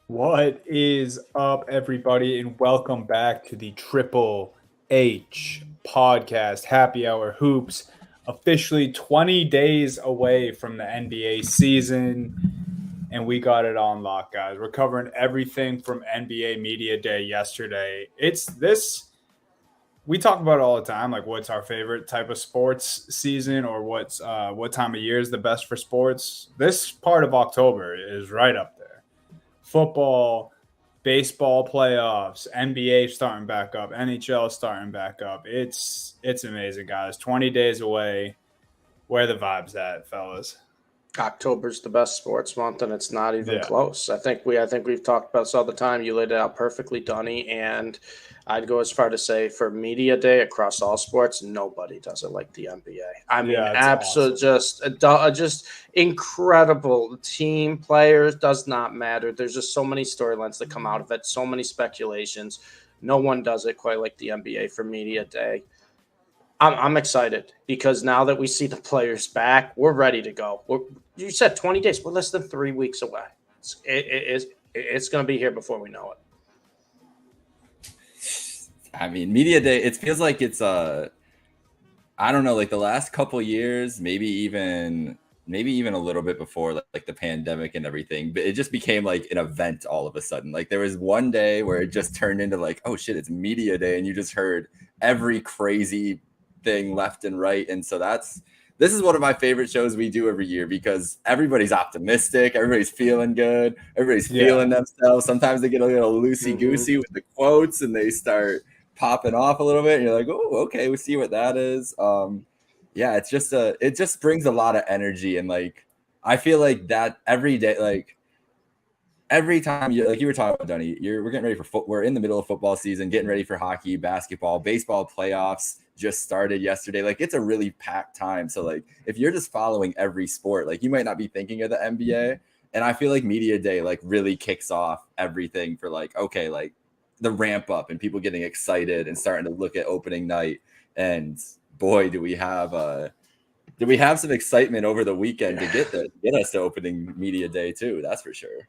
What is up, everybody, and welcome back to the Triple H podcast, Happy Hour Hoops. Officially 20 days away from the NBA season, and we got it on lock, guys. We're covering everything from NBA Media Day yesterday. It's this. We talk about it all the time, like what's our favorite type of sports season, or what time of year is the best for sports. This part of October is right up there. Football, baseball playoffs, NBA starting back up, NHL starting back up. It's amazing, guys. 20 days away. Where the vibes at, fellas? October's the best sports month, and it's not even Yeah. close. I think we've talked about this all the time. You laid it out perfectly, Dunny, and I'd go as far to say for media day across all sports, nobody does it like the NBA. I mean, absolutely awesome. Just incredible team players. Does not matter. There's just so many storylines that come out of it. So many speculations. No one does it quite like the NBA for media day. I'm excited because now that we see the players back, we're ready to go. You said 20 days. We're less than 3 weeks away. It's going to be here before we know it. I mean, media day, it feels like it's I don't know, like the last couple years, maybe even a little bit before like the pandemic and everything, but it just became like an event all of a sudden. Like there was one day where it just turned into like, oh shit, it's media day, and you just heard every crazy thing left and right. And so this is one of my favorite shows we do every year because everybody's optimistic, everybody's feeling good, everybody's feeling themselves. Sometimes they get a little loosey-goosey with the quotes and they start popping off a little bit, and you're like, oh, okay, we see what that is. Yeah, it just brings a lot of energy, and like I feel like that every day, like every time you were talking about, Dunny, we're getting ready for we're in the middle of football season, getting ready for hockey, basketball, baseball playoffs just started yesterday. Like it's a really packed time. So like if you're just following every sport, like you might not be thinking of the NBA. And I feel like media day like really kicks off everything for like, okay, like the ramp up and people getting excited and starting to look at opening night. And boy, do we have some excitement over the weekend to get us to opening media day too. That's for sure.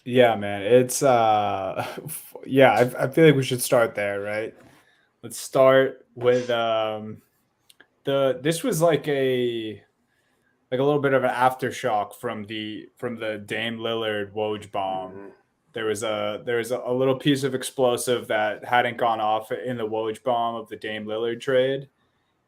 Yeah, man. It's yeah, I feel like we should start there, right? Let's start with this was like a little bit of an aftershock from the Dame Lillard Woj bomb. There was a little piece of explosive that hadn't gone off in the Woj bomb of the Dame Lillard trade,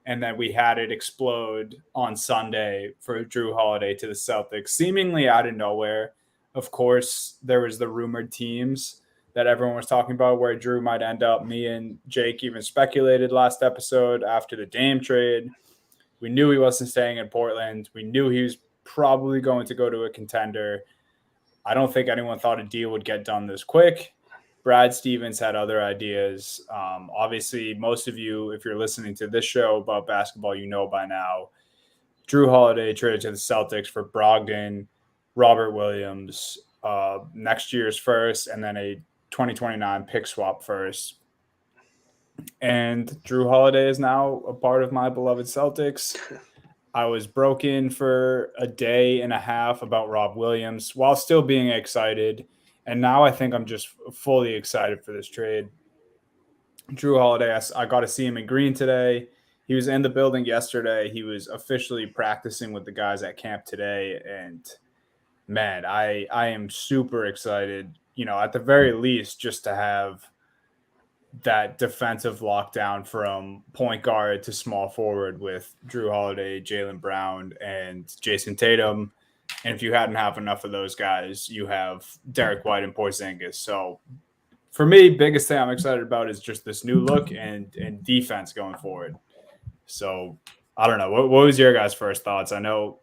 and then we had it explode on Sunday for Drew Holiday to the Celtics, seemingly out of nowhere. Of course, there was the rumored teams that everyone was talking about where Drew might end up. Me and Jake even speculated last episode after the Dame trade. We knew he wasn't staying in Portland. We knew he was probably going to go to a contender. I don't think anyone thought a deal would get done this quick. Brad Stevens had other ideas. Obviously, most of you, if you're listening to this show about basketball, you know by now, Drew Holiday traded to the Celtics for Brogdon, Robert Williams, next year's first, and then a 2029 pick swap first. And Drew Holiday is now a part of my beloved Celtics. I was broken for a day and a half about Rob Williams while still being excited. And now I think I'm just fully excited for this trade. Drew Holiday, I got to see him in green today. he was in the building yesterday. He was officially practicing with the guys at camp today, and man, I am super excited. At the very least, just to have that defensive lockdown from point guard to small forward with Drew Holiday, Jaylen Brown, and Jason Tatum. And if you hadn't have enough of those guys, you have Derek White and Porzingis. So for me, biggest thing I'm excited about is just this new look and defense going forward. So I don't know. What was your guys' first thoughts? I know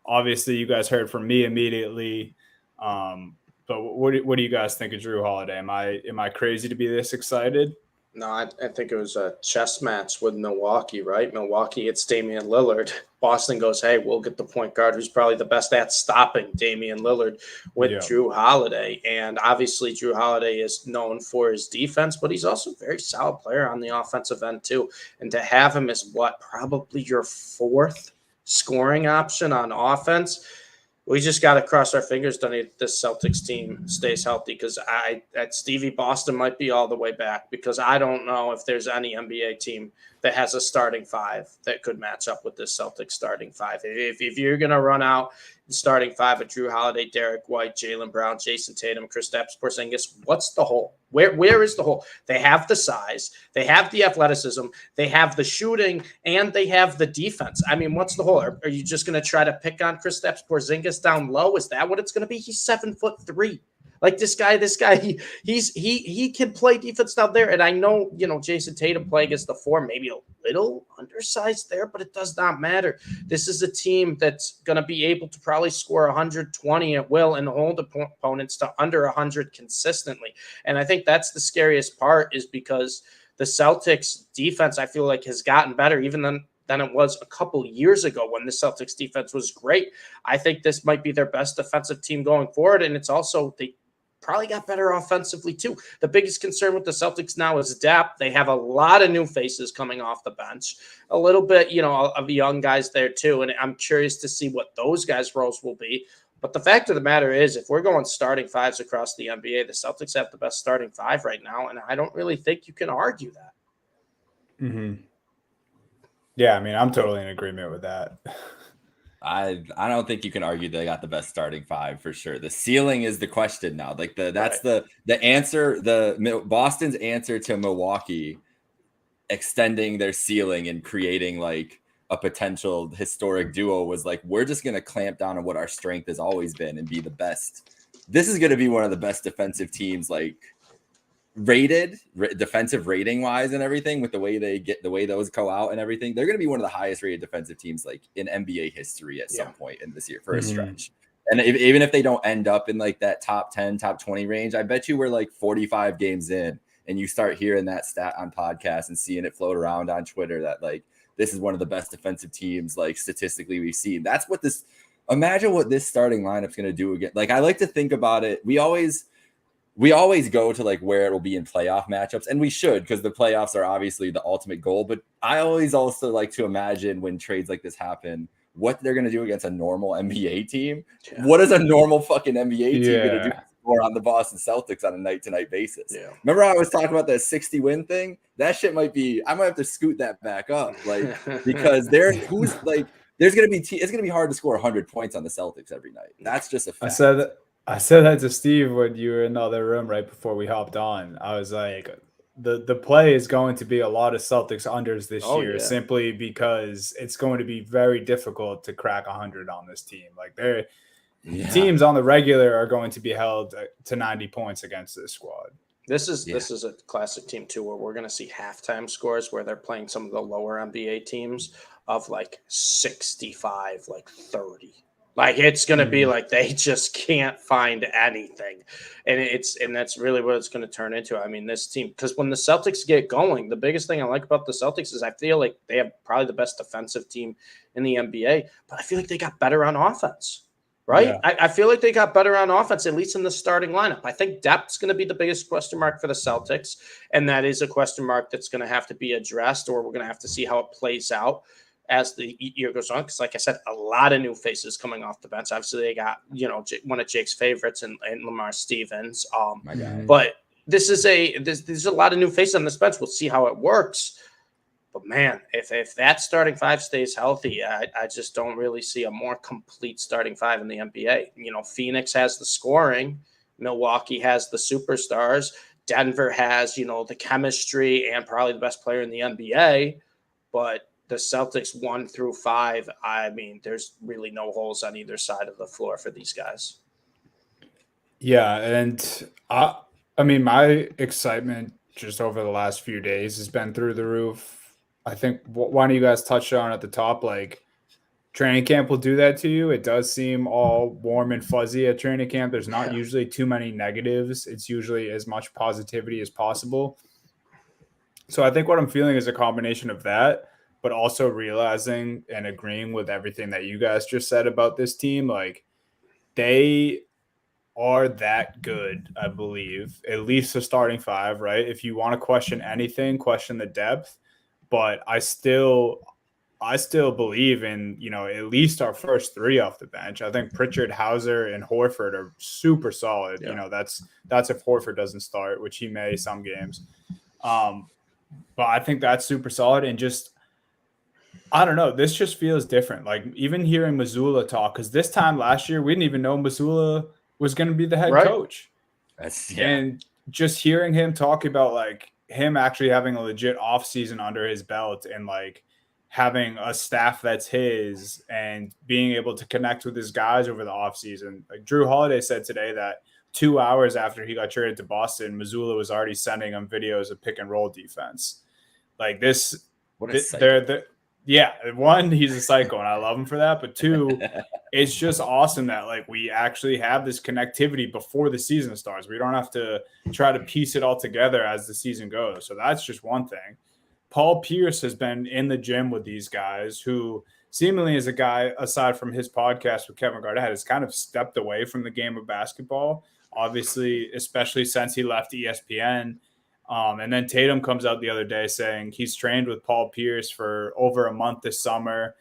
obviously you guys heard from me immediately. But what do you guys think of Drew Holiday? Am I crazy to be this excited? No, I think it was a chess match with Milwaukee, right? Milwaukee gets Damian Lillard. Boston goes, hey, we'll get the point guard who's probably the best at stopping Damian Lillard with Drew Holiday. And obviously Drew Holiday is known for his defense, but he's also a very solid player on the offensive end too. And to have him as probably your fourth scoring option on offense, we just got to cross our fingers that this Celtics team stays healthy, because Stevie Boston might be all the way back, because I don't know if there's any NBA team that has a starting five that could match up with this Celtics starting five. If you're going to run out the starting five of Drew Holiday, Derek White, Jaylen Brown, Jason Tatum, Kristaps Porzingis, what's the hole? Where is the hole? They have the size, they have the athleticism, they have the shooting, and they have the defense. I mean, what's the hole? Are you just going to try to pick on Kristaps Porzingis down low? Is that what it's going to be? He's 7'3". Like this guy, he can play defense down there. And I know, Jason Tatum playing against the four, maybe a little undersized there, but it does not matter. This is a team that's going to be able to probably score 120 at will and hold opponents to under 100 consistently. And I think that's the scariest part, is because the Celtics defense, I feel like, has gotten better even than it was a couple years ago when the Celtics defense was great. I think this might be their best defensive team going forward. And it's also, they probably got better offensively too. The biggest concern with the Celtics now is depth. They have a lot of new faces coming off the bench, a little bit, of young guys there too. And I'm curious to see what those guys' roles will be. But the fact of the matter is, if we're going starting fives across the NBA, the Celtics have the best starting five right now. And I don't really think you can argue that. Mm-hmm. Yeah, I mean, I'm totally in agreement with that. I don't think you can argue they got the best starting five for sure. The ceiling is the question now. Like that's right. the answer. Boston's answer to Milwaukee extending their ceiling and creating like a potential historic duo was like, we're just gonna clamp down on what our strength has always been and be the best. This is gonna be one of the best defensive teams, like defensive rating wise and everything, with the way those go out and everything. They're going to be one of the highest rated defensive teams like in NBA history at some point in this year for a stretch. And even if they don't end up in like that top 10, top 20 range, I bet you we're like 45 games in and you start hearing that stat on podcasts and seeing it float around on Twitter that like, this is one of the best defensive teams like statistically we've seen. That's what imagine what this starting lineup's going to do again. Like, I like to think about it. We always go to like where it will be in playoff matchups, and we should, because the playoffs are obviously the ultimate goal. But I always also like to imagine when trades like this happen, what they're going to do against a normal NBA team. Yeah. What is a normal fucking NBA team going to do more on the Boston Celtics on a night-to-night basis? Yeah. Remember how I was talking about that 60 win thing? That shit I might have to scoot that back up, like, because it's going to be hard to score 100 points on the Celtics every night. That's just a fact. I said that to Steve when you were in the other room right before we hopped on. I was like, the play is going to be a lot of Celtics unders this year, simply because it's going to be very difficult to crack 100 on this team. Like, teams on the regular are going to be held to 90 points against this squad. This is a classic team too, where we're going to see halftime scores where they're playing some of the lower NBA teams of like 65, like 30. Like, it's going to be like they just can't find anything. And that's really what it's going to turn into. I mean, this team, because when the Celtics get going, the biggest thing I like about the Celtics is I feel like they have probably the best defensive team in the NBA, but I feel like they got better on offense, right? Yeah. I feel like they got better on offense, at least in the starting lineup. I think depth's going to be the biggest question mark for the Celtics, and that is a question mark that's going to have to be addressed, or we're going to have to see how it plays out as the year goes on, because like I said, a lot of new faces coming off the bench. Obviously, they got one of Jake's favorites and Lamar Stevens. But there's a lot of new faces on this bench. We'll see how it works. But man, if that starting five stays healthy, I just don't really see a more complete starting five in the NBA. Phoenix has the scoring, Milwaukee has the superstars, Denver has, the chemistry and probably the best player in the NBA. But the Celtics 1 through 5, I mean, there's really no holes on either side of the floor for these guys. Yeah, and I mean, my excitement just over the last few days has been through the roof. I think one of you guys touched on at the top, like training camp will do that to you. It does seem all warm and fuzzy at training camp. There's not usually too many negatives. It's usually as much positivity as possible. So I think what I'm feeling is a combination of that, but also realizing and agreeing with everything that you guys just said about this team. Like they are that good, I believe, at least the starting five, right? If you want to question anything, question the depth. But I still believe in, at least our first three off the bench. I think Pritchard, Hauser, and Horford are super solid. Yeah. That's if Horford doesn't start, which he may some games. But I think that's super solid. And just, I don't know, this just feels different. Like even hearing Mazzulla talk, because this time last year, we didn't even know Mazzulla was going to be the head coach. And just hearing him talk about like him actually having a legit off season under his belt and like having a staff that's his and being able to connect with his guys over the off season. Like Drew Holiday said today that 2 hours after he got traded to Boston, Mazzulla was already sending him videos of pick and roll defense. Like this, yeah, one, he's a psycho and I love him for that. But two, it's just awesome that like we actually have this connectivity before the season starts. We don't have to try to piece it all together as the season goes. So that's just one thing. Paul Pierce has been in the gym with these guys who seemingly is a guy, aside from his podcast with Kevin Garnett, has kind of stepped away from the game of basketball, obviously, especially since he left ESPN. And then Tatum comes out the other day saying he's trained with Paul Pierce for over a month this summer.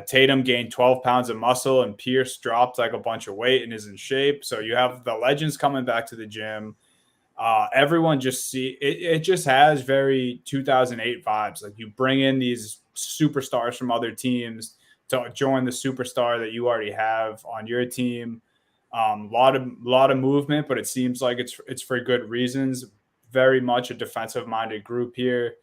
Tatum gained 12 pounds of muscle and Pierce dropped like a bunch of weight and is in shape. So you have the legends coming back to the gym. Everyone just it just has very 2008 vibes. Like you bring in these superstars from other teams to join the superstar that you already have on your team. A lot of movement, but it seems like it's for good reasons. Very much a defensive minded group here.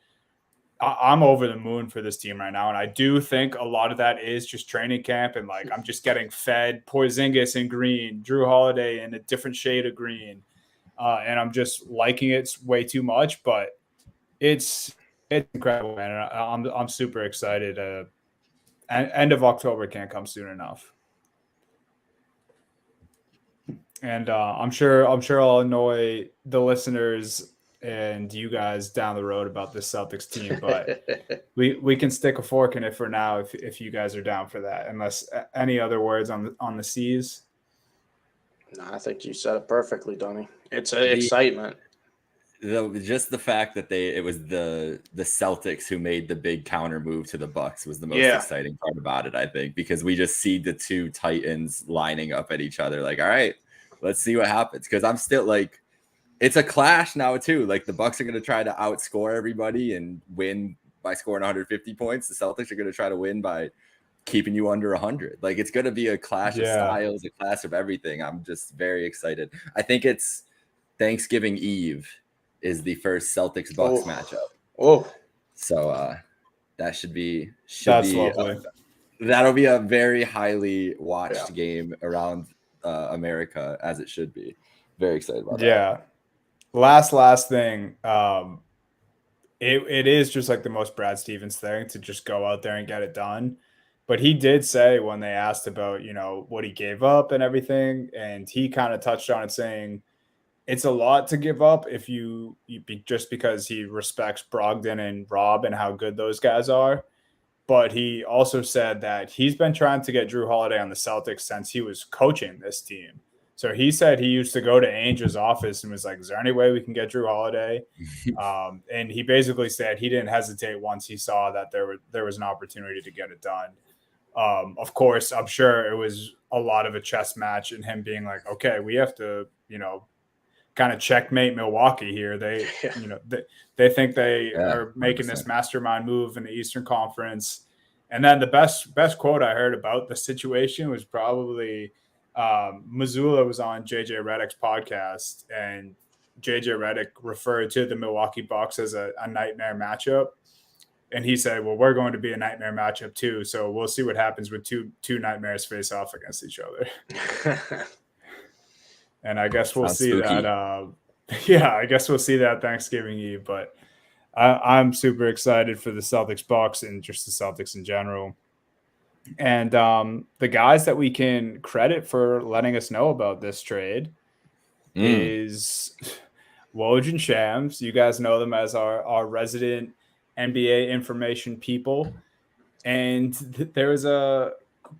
I'm over the moon for this team right now. And I do think a lot of that is just training camp. And like, I'm just getting fed Porzingis in green, Drew Holiday in a different shade of green. And I'm just liking it way too much, but it's incredible, man. I'm super excited. End of October can't come soon enough. And I'm sure I'll annoy the listeners and you guys down the road about this Celtics team, but we can stick a fork in it for now if you guys are down for that. Unless any other words on the C's. No, I think you said it perfectly, Donnie. It's an excitement. Just the fact that it was the Celtics who made the big counter move to the Bucks was the most exciting part about it, I think, because we just see the two Titans lining up at each other. Like, all right, let's see what happens. Because I'm still like, it's a clash now too. Like the Bucks are going to try to outscore everybody and win by scoring 150 points. The Celtics are going to try to win by keeping you under 100. Like it's going to be a clash of styles, a clash of everything. I'm just very excited. I think it's Thanksgiving Eve is the first Celtics Bucks matchup. So that should be lovely. That'll be a very highly watched game around America, as it should be. Very excited about that. Yeah. Last thing. It is just like the most Brad Stevens thing to just go out there and get it done. But he did say when they asked about, what he gave up and everything, and he kind of touched on it saying it's a lot to give up if you just because he respects Brogdon and Rob and how good those guys are. But he also said that he's been trying to get Drew Holiday on the Celtics since he was coaching this team. So he said he used to go to Ainge's office and was like, is there any way we can get Drew Holiday? And he basically said he didn't hesitate once he saw that there was an opportunity to get it done. Of course, I'm sure it was a lot of a chess match and him being like, okay, we have to, kind of checkmate Milwaukee here. They they think they are making 100%. This mastermind move in the Eastern Conference. And then the best quote I heard about the situation was probably Mazzulla was on JJ Redick's podcast, and JJ Redick referred to the Milwaukee Bucks as a nightmare matchup. And he said, well, we're going to be a nightmare matchup too. So we'll see what happens when two nightmares face off against each other. And I guess we'll see spooky. That. I guess we'll see that Thanksgiving Eve. But I'm super excited for the Celtics Bucks and just the Celtics in general. And the guys that we can credit for letting us know about this trade is Woj and Shams. You guys know them as our resident NBA information people. And there was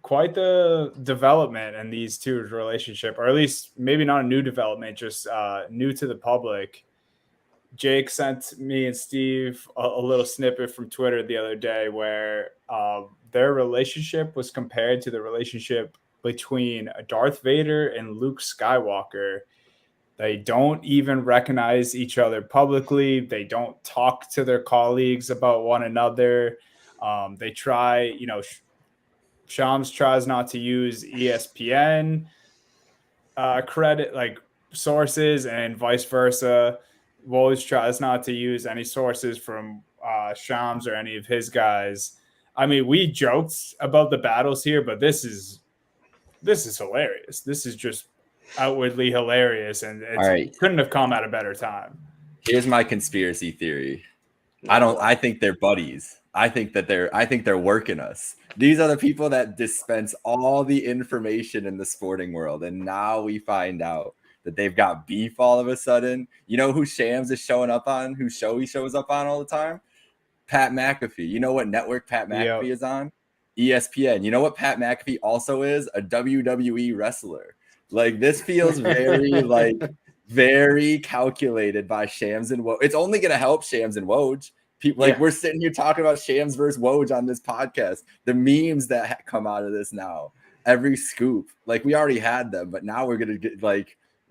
quite the development in these two's relationship, or at least maybe not a new development, just new to the public. Jake sent me and Steve a little snippet from Twitter the other day where their relationship was compared to the relationship between Darth Vader and Luke Skywalker. They don't even recognize each other publicly. They don't talk to their colleagues about one another. They try, Shams tries not to use ESPN credit, like sources, and vice versa. Woj tries not to use any sources from Shams or any of his guys. I mean, we joked about the battles here, but this is hilarious. This is just outwardly hilarious, and it couldn't have come at a better time. Here's my conspiracy theory. I think they're buddies. I think they're working us. These are the people that dispense all the information in the sporting world, and now we find out that they've got beef all of a sudden. You know who Shams is showing up on? Whose show he shows up on all the time? Pat McAfee. You know what network Pat McAfee is on? ESPN. You know what Pat McAfee also is? A WWE wrestler. Like, this feels very very calculated by Shams and Woj. It's only going to help Shams and Woj. People we're sitting here talking about Shams versus Woj on this podcast. The memes that come out of this now, every scoop, we already had them, but now we're going to get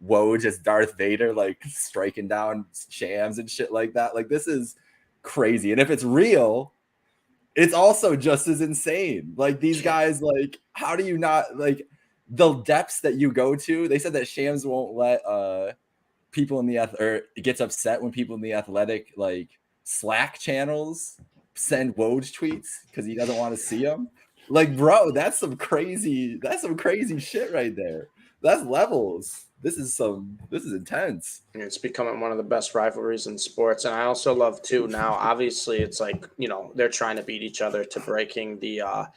Woj as Darth Vader, striking down Shams and shit like that. This is crazy. And if it's real, it's also just as insane. These guys, how do you not, the depths that you go to? They said that Shams won't let people in the or gets upset when people in the Athletic Slack channels send Woj tweets because he doesn't want to see them. Bro, that's some crazy shit right there. That's levels. This is intense. It's becoming one of the best rivalries in sports. And I also love too, now obviously it's they're trying to beat each other to breaking the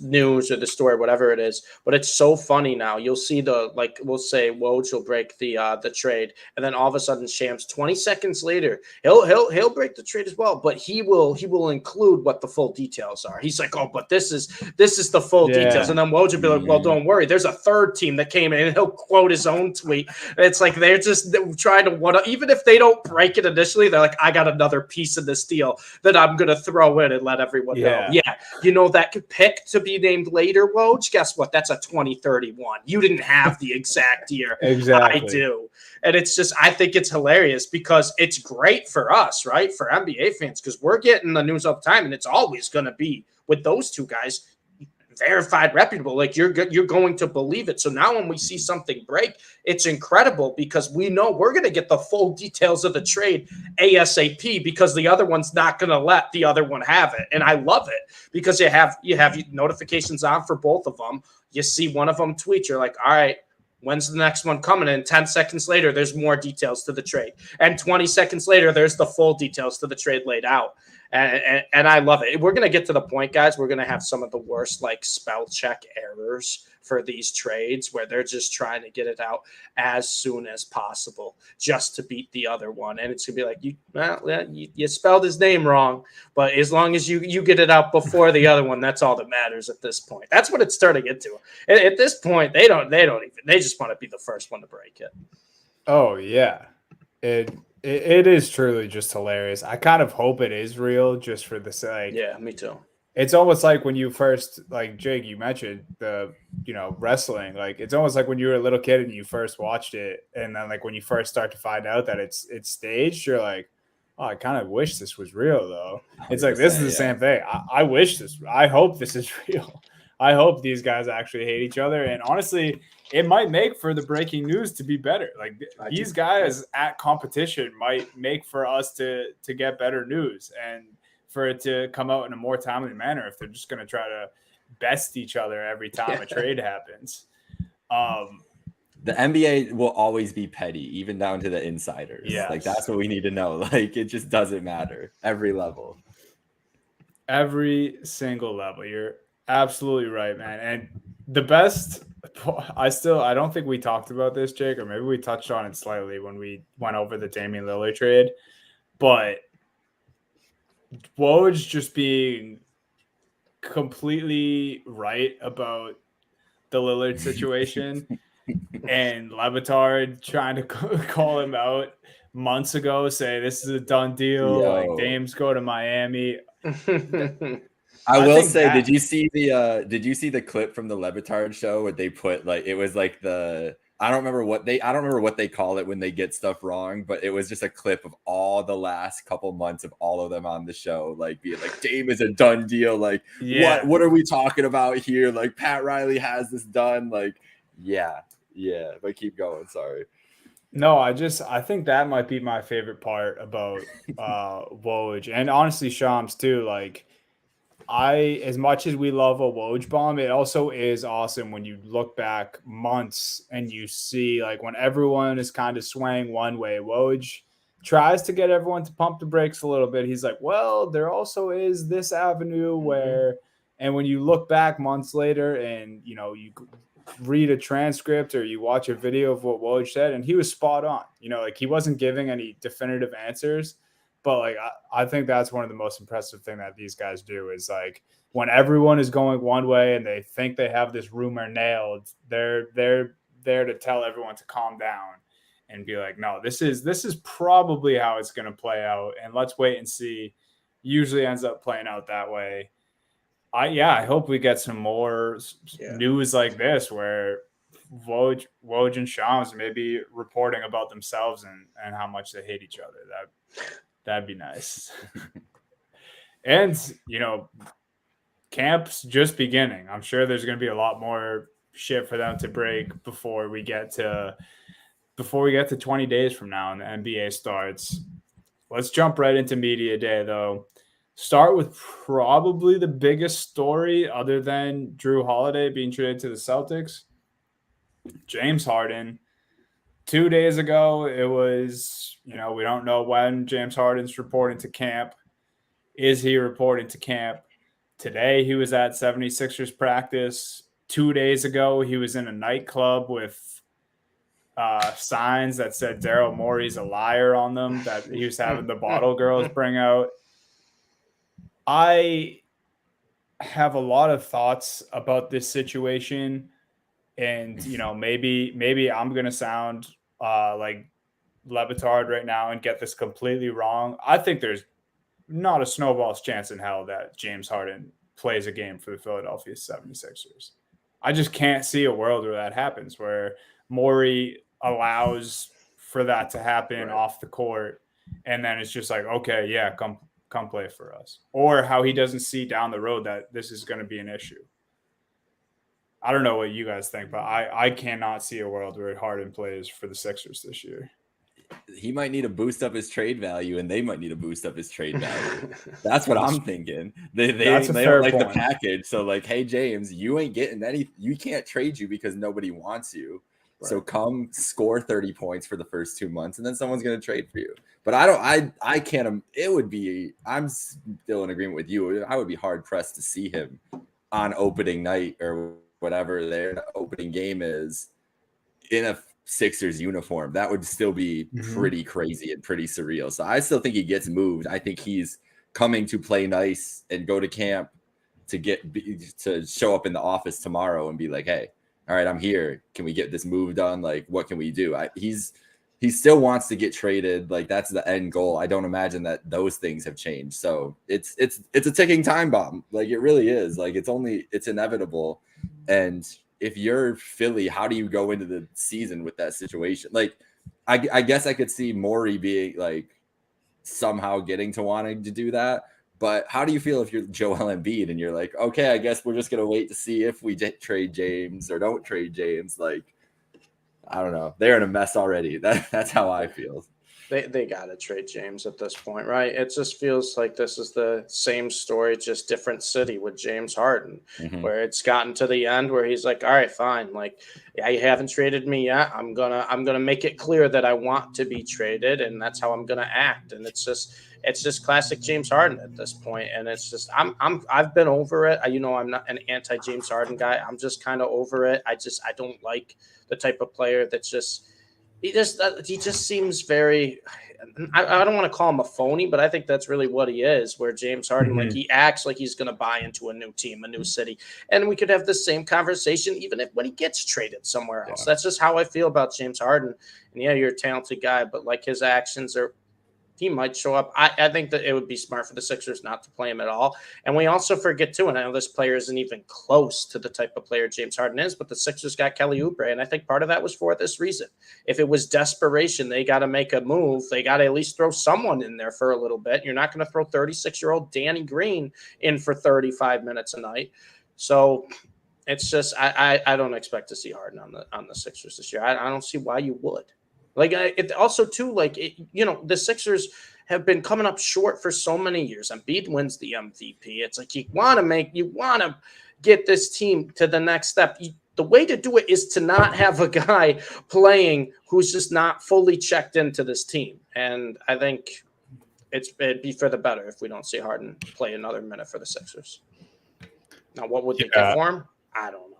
news or the story, whatever it is. But it's so funny now. You'll see we'll say Woj will break the trade, and then all of a sudden Shams 20 seconds later he'll break the trade as well. But he will include what the full details are. He's like, oh, but this is the full details, and then Woj will be like, well, don't worry, there's a third team that came in, and he'll quote his own tweet. It's they're just trying to even if they don't break it initially, they're like, I got another piece of this deal that I'm gonna throw in and let everyone know. Yeah, that could pick to be named later, Woj. Guess what? That's a 2031. You didn't have the exact year. Exactly. I do. And it's just, I think it's hilarious because it's great for us, right? For NBA fans, because we're getting the news all the time, and it's always going to be with those two guys, verified, reputable. You're going to believe it. So now when we see something break, it's incredible because we know we're going to get the full details of the trade ASAP because the other one's not going to let the other one have it. And I love it because you have notifications on for both of them. You see one of them tweet, you're like, all right, when's the next one coming? And 10 seconds later, there's more details to the trade. And 20 seconds later, there's the full details to the trade laid out. And I love it. We're going to get to the point, guys. We're going to have some of the worst spell check errors for these trades where they're just trying to get it out as soon as possible just to beat the other one. And it's going to be you spelled his name wrong, but as long as you get it out before the other one, that's all that matters at this point. That's what it's starting into. At this point, they just want to be the first one to break it. Oh yeah. It is truly just hilarious. I kind of hope it is real just for the sake. Yeah, me too. it's almost like when you first, like Jake, you mentioned the, wrestling. Like it's almost like when you were a little kid and you first watched it, and then like when you first start to find out that it's staged, you're like, oh, I kind of wish this was real though. It's like this is the same thing. I wish this. I hope this is real. I hope these guys actually hate each other. And honestly, it might make for the breaking news to be better. Like these guys at competition might make for us to get better news and for it to come out in a more timely manner if they're just going to try to best each other every time a trade happens. The NBA will always be petty, even down to the insiders. Yes. Like that's what we need to know. Like it just doesn't matter. Every level. Every single level. You're absolutely right, man. And the best, I don't think we talked about this, Jake, or maybe we touched on it slightly when we went over the Damian Lillard trade, but Woj just being completely right about the Lillard situation and Le Batard trying to call him out months ago, say this is a done deal. Like Dame's go to Miami. I will say, did you see the clip from the Le Batard show where they put like it was like I don't remember what they call it when they get stuff wrong, but it was just a clip of all the last couple months of all of them on the show, like being like Dame is a done deal. Like what are we talking about here? Like Pat Riley has this done. Like yeah. But keep going. Sorry. No, I think that might be my favorite part about Woj, and honestly Shams too. Like as much as we love a Woj bomb, it also is awesome when you look back months and you see like when everyone is kind of swaying one way, Woj tries to get everyone to pump the brakes a little bit. He's like, well, there also is this avenue where, and when you look back months later and, you read a transcript or you watch a video of what Woj said, and he was spot on, like he wasn't giving any definitive answers. But like I think that's one of the most impressive thing that these guys do is like when everyone is going one way and they think they have this rumor nailed, they're there to tell everyone to calm down and be like, no, this is probably how it's going to play out, and let's wait and see. Usually ends up playing out that way. I hope we get some more news like this where Woj and Shams may be reporting about themselves and how much they hate each other. That'd be nice. And, camp's just beginning. I'm sure there's going to be a lot more shit for them to break before we get to 20 days from now and the NBA starts. Let's jump right into media day, though. Start with probably the biggest story other than Drew Holiday being traded to the Celtics. James Harden. 2 days ago, it was, we don't know when James Harden's reporting to camp. Is he reporting to camp? Today, he was at 76ers practice. 2 days ago, he was in a nightclub with signs that said Daryl Morey's a liar on them that he was having the bottle girls bring out. I have a lot of thoughts about this situation. And, maybe I'm going to sound like Le Batard right now and get this completely wrong. I think there's not a snowball's chance in hell that James Harden plays a game for the Philadelphia 76ers. I just can't see a world where that happens, where Morey allows for that to happen off the court. And then it's just like, okay, yeah, come play for us. Or how he doesn't see down the road that this is going to be an issue. I don't know what you guys think, but I cannot see a world where Harden plays for the Sixers this year. He might need to boost up his trade value, and they might need to boost up his trade value. That's what I'm thinking. They don't like the package. So like, hey, James, you ain't getting any. You can't trade you because nobody wants you. Right. So come score 30 points for the first 2 months, and then someone's going to trade for you. But I can't. It would be. I'm still in agreement with you. I would be hard pressed to see him on opening night or whatever their opening game is in a Sixers uniform. That would still be pretty crazy and pretty surreal. So I still think he gets moved. I think he's coming to play nice and go to camp to show up in the office tomorrow and be like, hey, all right, I'm here. Can we get this move done? Like, what can we do? he still wants to get traded. Like that's the end goal. I don't imagine that those things have changed. So it's a ticking time bomb. Like it really is. Like it's inevitable. And if you're Philly, how do you go into the season with that situation? Like I guess I could see Morey being like somehow getting to wanting to do that. But how do you feel if you're Joel Embiid and you're like, okay, I guess we're just going to wait to see if we trade James or don't trade James? Like, I don't know. They're in a mess already. That's how I feel. They got to trade James at this point, right? It just feels like this is the same story, just different city with James Harden, where it's gotten to the end where he's like, all right, fine. Like, yeah, you haven't traded me yet. I'm gonna make it clear that I want to be traded, and that's how I'm gonna act. And it's just classic James Harden at this point. And it's just I've been over it. I'm not an anti James Harden guy. I'm just kind of over it. I don't like the type of player that's just. He just seems very. I don't want to call him a phony, but I think that's really what he is. Where James Harden, like he acts like he's going to buy into a new team, a new city, and we could have the same conversation even when he gets traded somewhere else. Yeah. That's just how I feel about James Harden. And yeah, you're a talented guy, but like his actions are. He might show up. I think that it would be smart for the Sixers not to play him at all. And we also forget, too, and I know this player isn't even close to the type of player James Harden is, but the Sixers got Kelly Oubre, and I think part of that was for this reason. If it was desperation, they got to make a move. They got to at least throw someone in there for a little bit. You're not going to throw 36-year-old Danny Green in for 35 minutes a night. So it's just I don't expect to see Harden on the Sixers this year. I don't see why you would. Like it also too, like the Sixers have been coming up short for so many years. Embiid wins the MVP. It's like you want to get this team to the next step. The way to do it is to not have a guy playing who's just not fully checked into this team. And I think it'd be for the better if we don't see Harden play another minute for the Sixers. Now, what would they get for him? I don't know.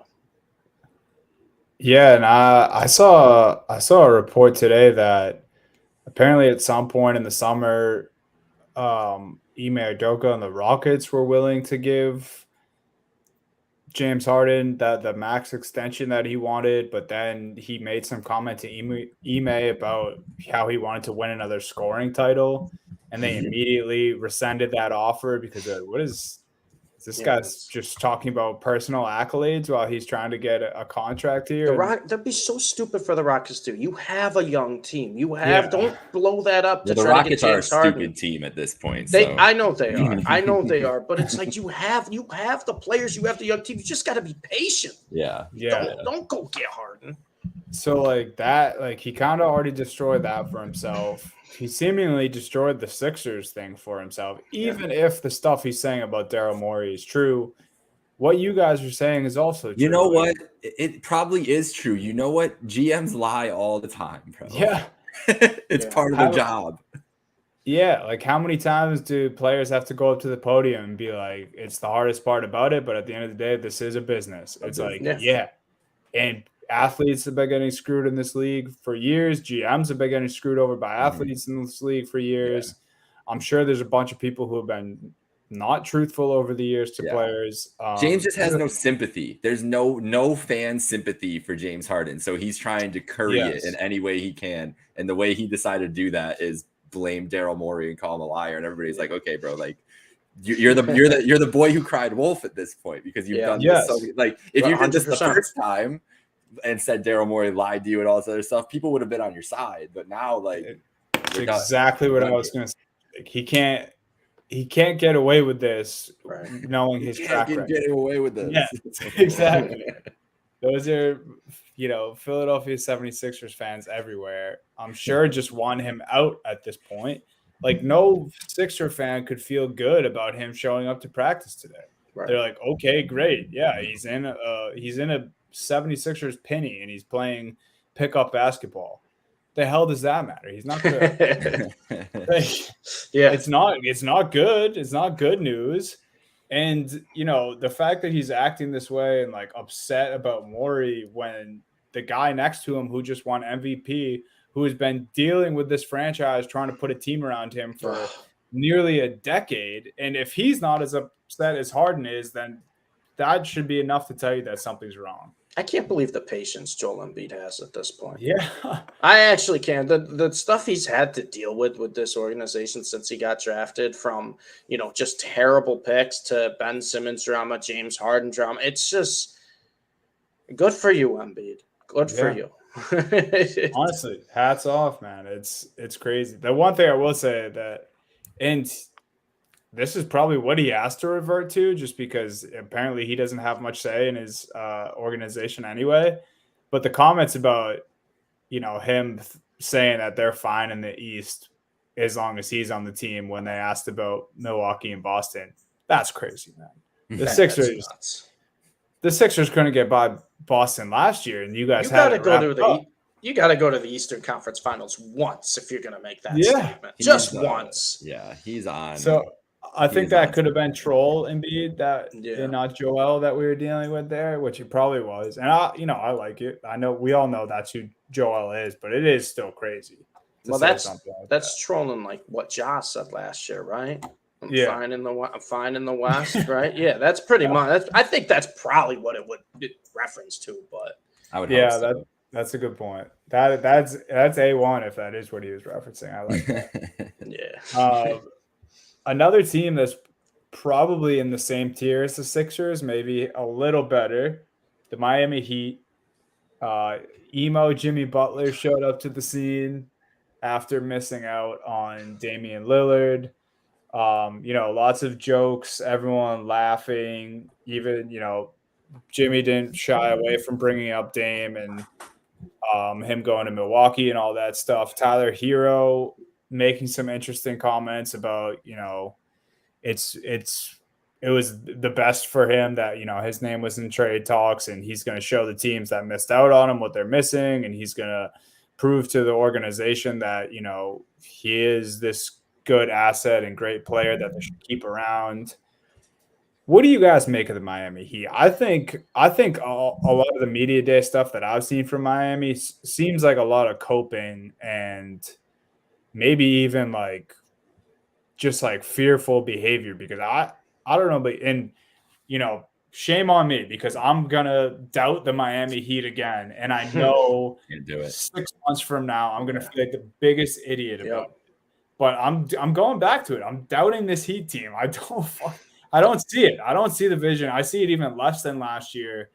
Yeah, and I saw a report today that apparently at some point in the summer, Ime Udoka and the Rockets were willing to give James Harden the max extension that he wanted, but then he made some comment to Ime about how he wanted to win another scoring title, and they immediately rescinded that offer because what is this guy's just talking about personal accolades while he's trying to get a contract here. That'd be so stupid for the Rockets too. You have a young team. Don't blow that up. The Rockets are a stupid team at this point. I know they are. I know they are. But it's like you have the players. You have the young team. You just got to be patient. Yeah. Don't go get Harden. So like that, like he kind of already destroyed that for himself. He seemingly destroyed the Sixers thing for himself. Even if the stuff he's saying about Daryl Morey is true, what you guys are saying is also true. You know what? It probably is true. You know what? GMs lie all the time, bro. Yeah. It's part of their job. Yeah. Like how many times do players have to go up to the podium and be like, it's the hardest part about it, but at the end of the day, this is a business. It's like, yeah. And athletes have been getting screwed in this league for years. GMs have been getting screwed over by athletes in this league for years. Yeah. I'm sure there's a bunch of people who have been not truthful over the years to players. James just has no sympathy. There's no fan sympathy for James Harden. So he's trying to curry it in any way he can. And the way he decided to do that is blame Daryl Morey and call him a liar. And everybody's like, okay, bro, like you're the boy who cried wolf at this point because you've done this. So, like if you did this the first time and said Daryl Morey lied to you and all this other stuff, people would have been on your side. But now, like, it's exactly what I was going to say. Like, he can't get away with this, knowing his track record. Getting away with this. Yeah, exactly. Those are, Philadelphia 76ers fans everywhere. I'm sure just want him out at this point. Like, no Sixer fan could feel good about him showing up to practice today. Right. They're like, okay, great. Yeah, he's in a 76ers penny and he's playing pickup basketball. The hell does that matter? He's not good. It's not good. It's not good news. And the fact that he's acting this way and like upset about Morey when the guy next to him who just won MVP, who has been dealing with this franchise trying to put a team around him for nearly a decade, and if he's not as upset as Harden is, then that should be enough to tell you that something's wrong. I can't believe the patience Joel Embiid has at this point. Yeah. I actually can. The stuff he's had to deal with this organization since he got drafted, from, just terrible picks to Ben Simmons drama, James Harden drama. It's just good for you, Embiid. Good for you. Honestly, hats off, man. It's crazy. The one thing I will say that, and this is probably what he has to revert to, just because apparently he doesn't have much say in his organization anyway. But the comments about, him saying that they're fine in the East as long as he's on the team when they asked about Milwaukee and Boston, that's crazy, man. The Sixers couldn't get by Boston last year, and you guys you gotta go to the Eastern Conference Finals once if you're gonna make that statement. Just once. Yeah, he's on. So I think that could have been troll Embiid, and not Joel that we were dealing with there, which it probably was. And I like it. I know we all know that's who Joel is, but it is still crazy. Well, that's trolling like what Josh said last year, right? I'm fine in the West, right? Yeah, that's pretty much. I think that's probably what it would reference to, but I would. Yeah, so. That's a good point. That's A1 if that is what he was referencing. I like that. Yeah. Another team that's probably in the same tier as the Sixers, maybe a little better, the Miami Heat. Emo Jimmy Butler showed up to the scene after missing out on Damian Lillard. Lots of jokes, everyone laughing. Even, Jimmy didn't shy away from bringing up Dame and him going to Milwaukee and all that stuff. Tyler Hero making some interesting comments about, it was the best for him that, his name was in trade talks, and he's going to show the teams that missed out on him what they're missing. And he's going to prove to the organization that, he is this good asset and great player that they should keep around. What do you guys make of the Miami Heat? I think a lot of the media day stuff that I've seen from Miami seems like a lot of coping and maybe even just fearful behavior, because I don't know, but shame on me because I'm gonna doubt the Miami Heat again, and I know 6 months from now I'm gonna feel like the biggest idiot about it. But I'm going back to it. I'm doubting this Heat team. I don't see it. I don't see the vision. I see it even less than last year.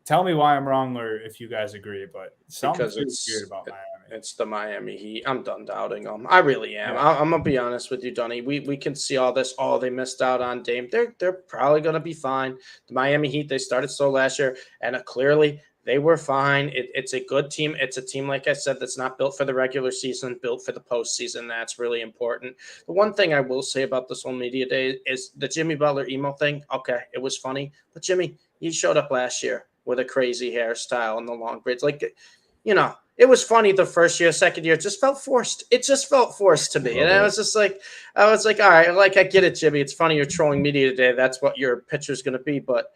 Tell me why I'm wrong, or if you guys agree, but something's weird about Miami. It's the Miami Heat. I'm done doubting them. I really am. Yeah. I'm gonna be honest with you, Dunny. We can see all this. Oh, they missed out on Dame. They're probably gonna be fine. The Miami Heat, they started slow last year, and clearly they were fine. It's a good team. It's a team, like I said, that's not built for the regular season, built for the postseason. That's really important. The one thing I will say about this whole media day is the Jimmy Butler emo thing. Okay, it was funny, but Jimmy, you showed up last year with a crazy hairstyle and the long braids. It was funny the first year, second year, it just felt forced. It just felt forced to me. And I was like, all right, I get it, Jimmy. It's funny you're trolling media today. That's what your picture's going to be. But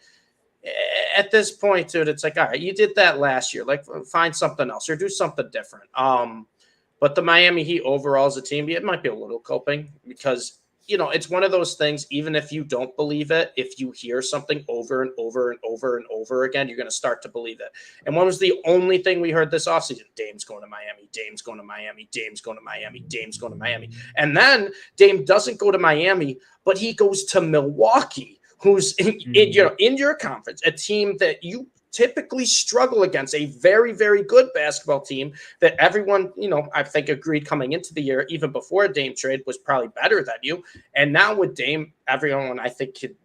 at this point, dude, it's like, all right, you did that last year. Find something else or do something different. But the Miami Heat overall as a team, it might be a little coping because, it's one of those things, even if you don't believe it, if you hear something over and over and over and over again, you're going to start to believe it. And what was the only thing we heard this offseason? Dame's going to Miami, Dame's going to Miami, Dame's going to Miami, Dame's going to Miami. And then Dame doesn't go to Miami, but he goes to Milwaukee, who's in your conference, a team that you typically struggle against, a very, very good basketball team that everyone, I think agreed coming into the year, even before a Dame trade, was probably better than you. And now with Dame, everyone I think could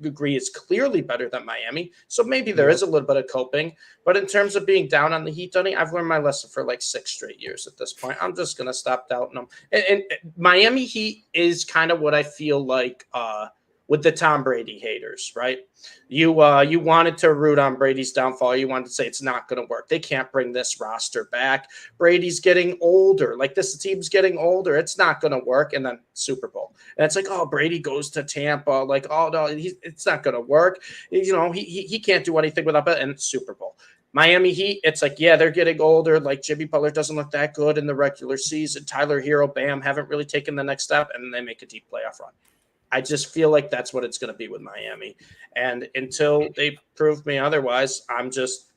agree is clearly better than Miami. So maybe there is a little bit of coping. But in terms of being down on the Heat, Dunny, I've learned my lesson for 6 straight years at this point. I'm just going to stop doubting them. And Miami Heat is kind of what I feel like with the Tom Brady haters, right? You wanted to root on Brady's downfall. You wanted to say it's not going to work. They can't bring this roster back. Brady's getting older. This team's getting older. It's not going to work. And then Super Bowl. And it's like, oh, Brady goes to Tampa. Oh, no, it's not going to work. He can't do anything without it. And Super Bowl. Miami Heat, it's like, yeah, they're getting older. Jimmy Butler doesn't look that good in the regular season. Tyler Hero, Bam, haven't really taken the next step. And then they make a deep playoff run. I just feel like that's what it's going to be with Miami. And until they prove me otherwise, I'm just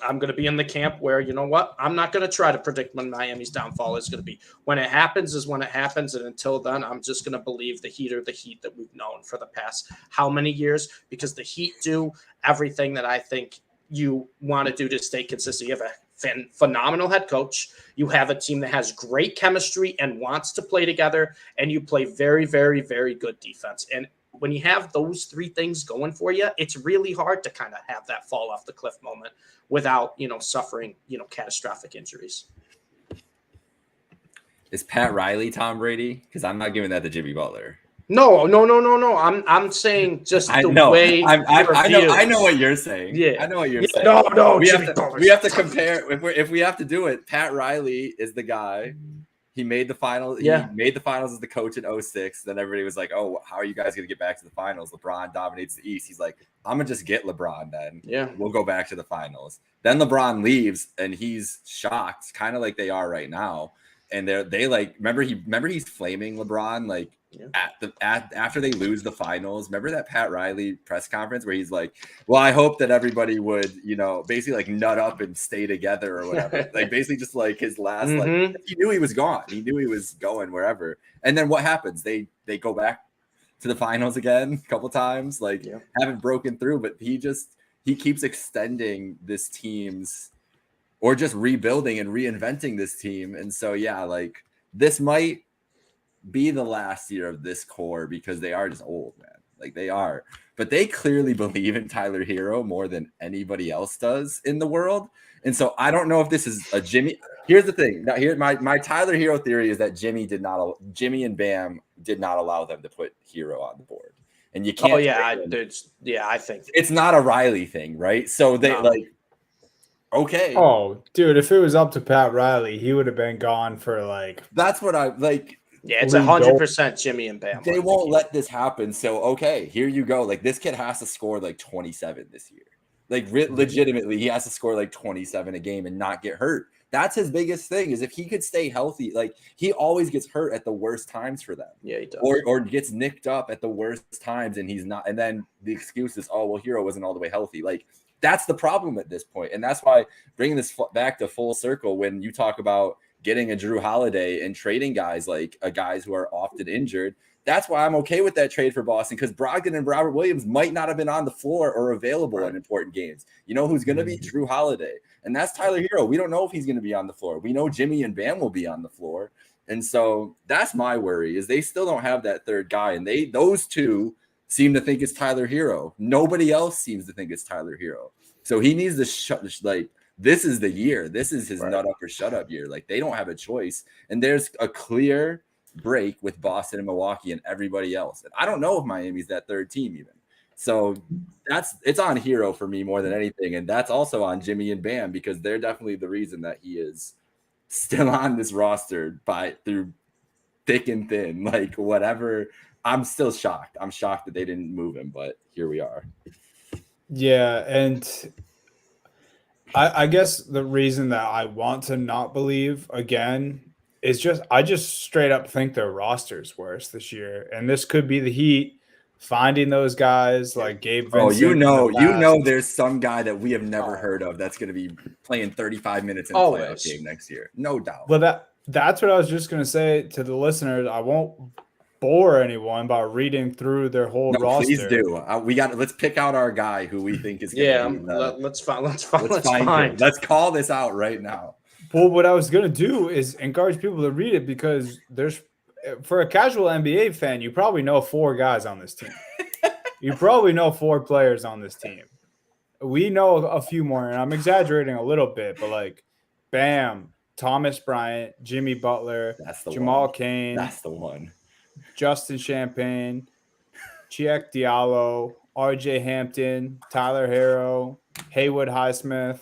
I'm going to be in the camp where, you know what? I'm not going to try to predict when Miami's downfall is going to be. When it happens is when it happens. And until then, I'm just going to believe the Heat are the Heat that we've known for the past how many years? Because the Heat do everything that I think you want to do to stay consistent. You have a phenomenal head coach. You have a team that has great chemistry and wants to play together. And you play very, very, very good defense. And when you have those three things going for you, it's really hard to kind of have that fall off the cliff moment without, suffering, catastrophic injuries. Is Pat Riley Tom Brady? Because I'm not giving that to Jimmy Butler. No. I'm saying just way I know what you're saying. Yeah, I know what you're saying. No. We have to compare. If we have to do it, Pat Riley is the guy. He made the finals. Yeah. He made the finals as the coach in 2006. Then everybody was like, "Oh, how are you guys going to get back to the finals?" LeBron dominates the East. He's like, "I'm gonna just get LeBron. Then we'll go back to the finals." Then LeBron leaves, and he's shocked, kind of like they are right now. And they like remember he's flaming LeBron like after they lose the finals. Remember that Pat Riley press conference where he's like, "Well, I hope that everybody would, basically like nut up and stay together or whatever." Like basically just like his last like he knew he was gone. He knew he was going wherever. And then what happens? They go back to the finals again a couple times, like haven't broken through, but he keeps extending this team's or just rebuilding and reinventing this team. And so, like this might be the last year of this core because they are just old, man. Like they are, but they clearly believe in Tyler Hero more than anybody else does in the world. And so I don't know if this is a Jimmy. Here's the thing. Now here, my Tyler Hero theory is that Jimmy and Bam did not allow them to put Hero on the board. And you can't. Oh yeah. I think it's not a Riley thing, right? So they okay. Oh, dude, if it was up to Pat Riley, he would have been gone for like. That's what I like. Yeah, it's 100% Jimmy and Bam. They won't let this happen. So, okay, here you go. Like this kid has to score like 27 this year. Like legitimately, he has to score like 27 a game and not get hurt. That's his biggest thing is if he could stay healthy. Like he always gets hurt at the worst times for them. Yeah, he does. Or gets nicked up at the worst times and he's not. And then the excuse is, oh, well, Hero wasn't all the way healthy. Like, that's the problem at this point. And that's why bringing this back to full circle, when you talk about getting a Drew Holiday and trading guys like guys who are often injured, that's why I'm okay with that trade for Boston, because Brogdon and Robert Williams might not have been on the floor or available in important games. You know who's going to be? Drew Holiday. And that's Tyler Hero. We don't know if he's going to be on the floor. We know Jimmy and Bam will be on the floor. And so that's my worry is they still don't have that third guy. And those two seem to think it's Tyler Hero. Nobody else seems to think it's Tyler Hero. So he needs to this is the year. This is his nut up or shut up year. Like they don't have a choice. And there's a clear break with Boston and Milwaukee and everybody else. And I don't know if Miami's that third team even. So it's on Hero for me more than anything. And that's also on Jimmy and Bam because they're definitely the reason that he is still on this roster through thick and thin, like whatever. I'm still shocked. I'm shocked that they didn't move him, but here we are. Yeah, and I guess the reason that I want to not believe again is I just straight up think their roster's worse this year, and this could be the Heat finding those guys like Gabe Vincent. Oh, there's some guy that we have never heard of that's going to be playing 35 minutes in a playoff game next year, no doubt. Well, that's what I was just going to say to the listeners. I won't bore anyone by reading through their whole roster. Please do. Let's pick out our guy who we think is going to be. Let's find him. Let's call this out right now. Well, what I was going to do is encourage people to read it because for a casual NBA fan, you probably know 4 guys on this team. You probably know 4 players on this team. We know a few more, and I'm exaggerating a little bit, but like Bam, Thomas Bryant, Jimmy Butler, Jamal Cain. That's the one. Justin Champagne, Chiek Diallo, RJ Hampton, Tyler Hero, Haywood Highsmith,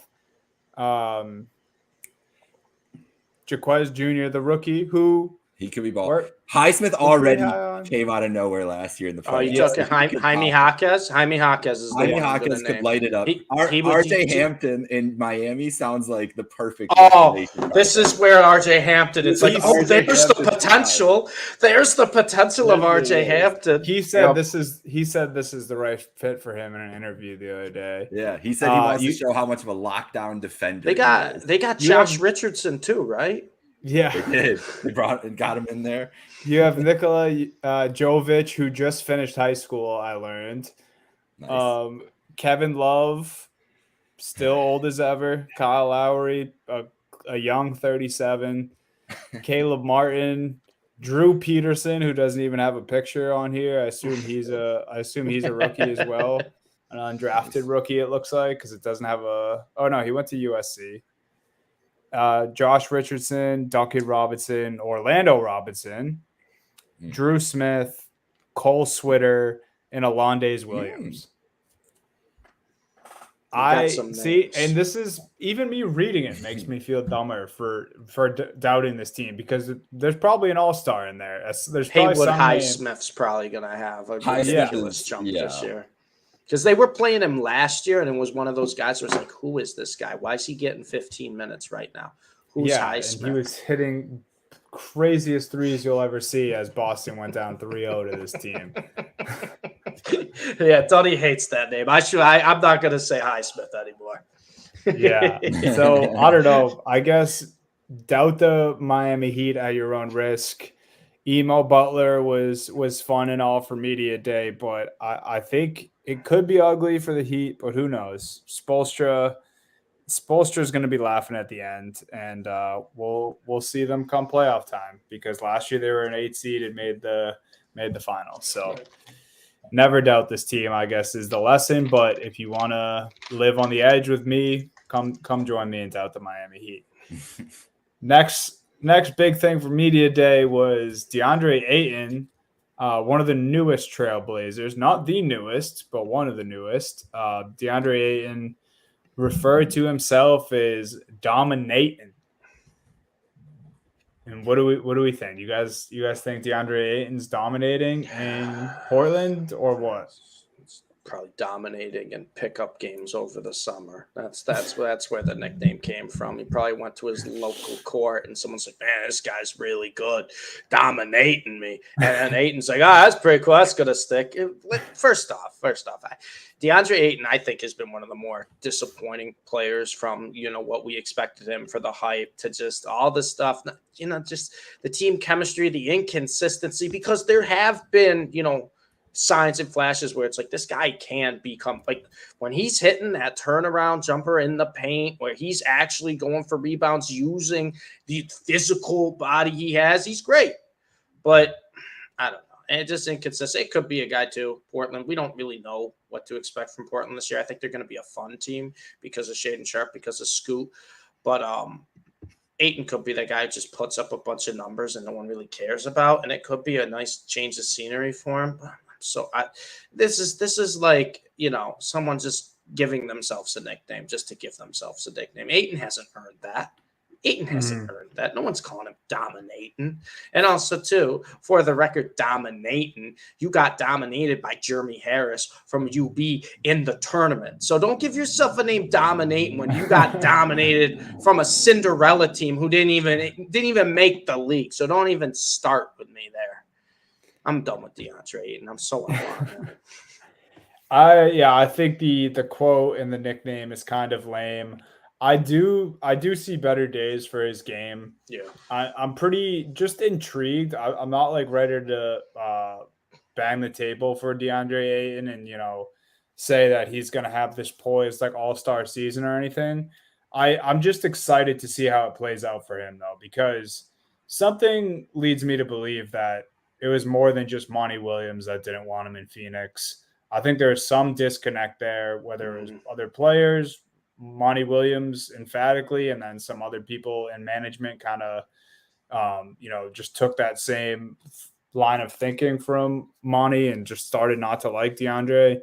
Jaquez Jr., the rookie, who He could be ball. Highsmith already came out of nowhere last year in the playoffs. Oh, you talking Jaime Jaquez? Jaime Jaquez is the Jaime one Jaquez could light it up. He RJ Hampton in Miami sounds like the perfect. Oh, this is where RJ Hampton. It's like, oh, there's the potential. There's the potential of RJ Hampton. He said this is the right fit for him in an interview the other day. Yeah, he said he wants to show how much of a lockdown defender. They got Josh Richardson too, right? Yeah, they did. They got him in there. You have Nikola Jovic, who just finished high school. I learned. Nice. Kevin Love, still old as ever. Kyle Lowry, a young 37. Caleb Martin, Drew Peterson, who doesn't even have a picture on here. I assume he's a rookie as well, an undrafted rookie. It looks like because it doesn't have a. Oh no, he went to USC. Josh Richardson, Duncan Robinson, Orlando Robinson, Drew Smith, Cole Switter, and Alondaze Williams. I see, and this is even me reading it makes me feel dumber for doubting this team because there's probably an all-star in there. There's Haywood Highsmith's probably going to have a ridiculous jump this year. Because they were playing him last year, and it was one of those guys who was like, who is this guy? Why is he getting 15 minutes right now? Who's Highsmith? And he was hitting craziest threes you'll ever see as Boston went down 3-0 to this team. Yeah, Tony hates that name. I'm not going to say Highsmith anymore. Yeah. So, I don't know. I guess doubt the Miami Heat at your own risk. Emo Butler was fun and all for media day, but I think it could be ugly for the Heat, but who knows? Spoelstra is going to be laughing at the end, and we'll see them come playoff time because last year they were an 8 seed and made the finals. So never doubt this team, I guess, is the lesson. But if you want to live on the edge with me, come join me and doubt the Miami Heat. Next big thing for media day was DeAndre Ayton, one of the newest Trailblazers, not the newest, but one of the newest. DeAndre Ayton referred to himself as dominating. And what do we think? You guys think DeAndre Ayton's dominating in Portland or what? Probably dominating in pickup games over the summer. That's where the nickname came from. He probably went to his local court and someone's like, man, this guy's really good, dominating me. And Ayton's like, that's pretty cool. That's gonna stick. First off, DeAndre Ayton, I think, has been one of the more disappointing players from, what we expected him for the hype to just all this stuff, just the team chemistry, the inconsistency, because there have been, signs and flashes where it's like this guy can become like when he's hitting that turnaround jumper in the paint where he's actually going for rebounds using the physical body he has, he's great. But I don't know. And it's just inconsistent. It could be a guy too. Portland, we don't really know what to expect from Portland this year. I think they're going to be a fun team because of Shaedon Sharpe, because of Scoot. But Ayton could be that guy who just puts up a bunch of numbers and no one really cares about. And it could be a nice change of scenery for him. So this is like, someone just giving themselves a nickname just to give themselves a nickname. Ayton hasn't earned that. Earned that. No one's calling him dominating. And also, too, for the record, dominating, you got dominated by Jeremy Harris from UB in the tournament. So don't give yourself a name dominating when you got dominated from a Cinderella team who didn't even make the league. So don't even start with me there. I'm done with DeAndre Ayton. I'm so unbothered. I think the quote and the nickname is kind of lame. I do see better days for his game. Yeah, I'm pretty just intrigued. I'm not like ready to bang the table for DeAndre Ayton and say that he's gonna have this poised like all-star season or anything. I'm just excited to see how it plays out for him though, because something leads me to believe that it was more than just Monty Williams that didn't want him in Phoenix. I think there's some disconnect there, whether it was other players, Monty Williams emphatically, and then some other people in management kind of, just took that same line of thinking from Monty and just started not to like DeAndre.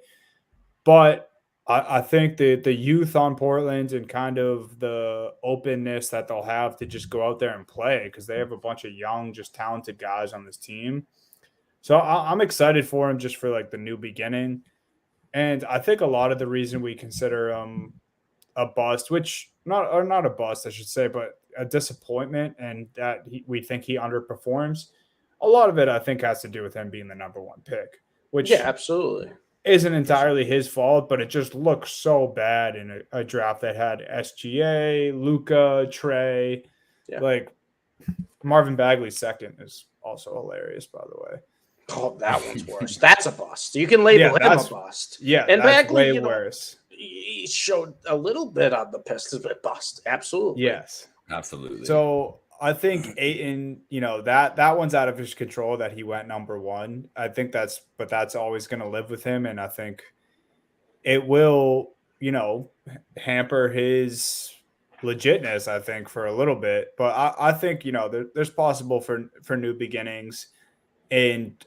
But I think the youth on Portland and kind of the openness that they'll have to just go out there and play because they have a bunch of young, just talented guys on this team. So I'm excited for him just for like the new beginning. And I think a lot of the reason we consider him a bust, which not a bust, I should say, but a disappointment, and that we think he underperforms. A lot of it, I think, has to do with him being the number one pick, which absolutely isn't entirely his fault, but it just looks so bad in a draft that had SGA, Luca, Trey. Yeah. Like Marvin Bagley's second is also hilarious, by the way. Oh, that one's worse. That's a bust. You can label him a bust. Yeah, and that's Bagley, way worse. He showed a little bit on the Pistons, but bust. Absolutely. Yes. Absolutely. So I think Ayton, that one's out of his control that he went number one. I think that's always going to live with him. And I think it will, hamper his legitness, I think, for a little bit. But I think, there's possible for new beginnings in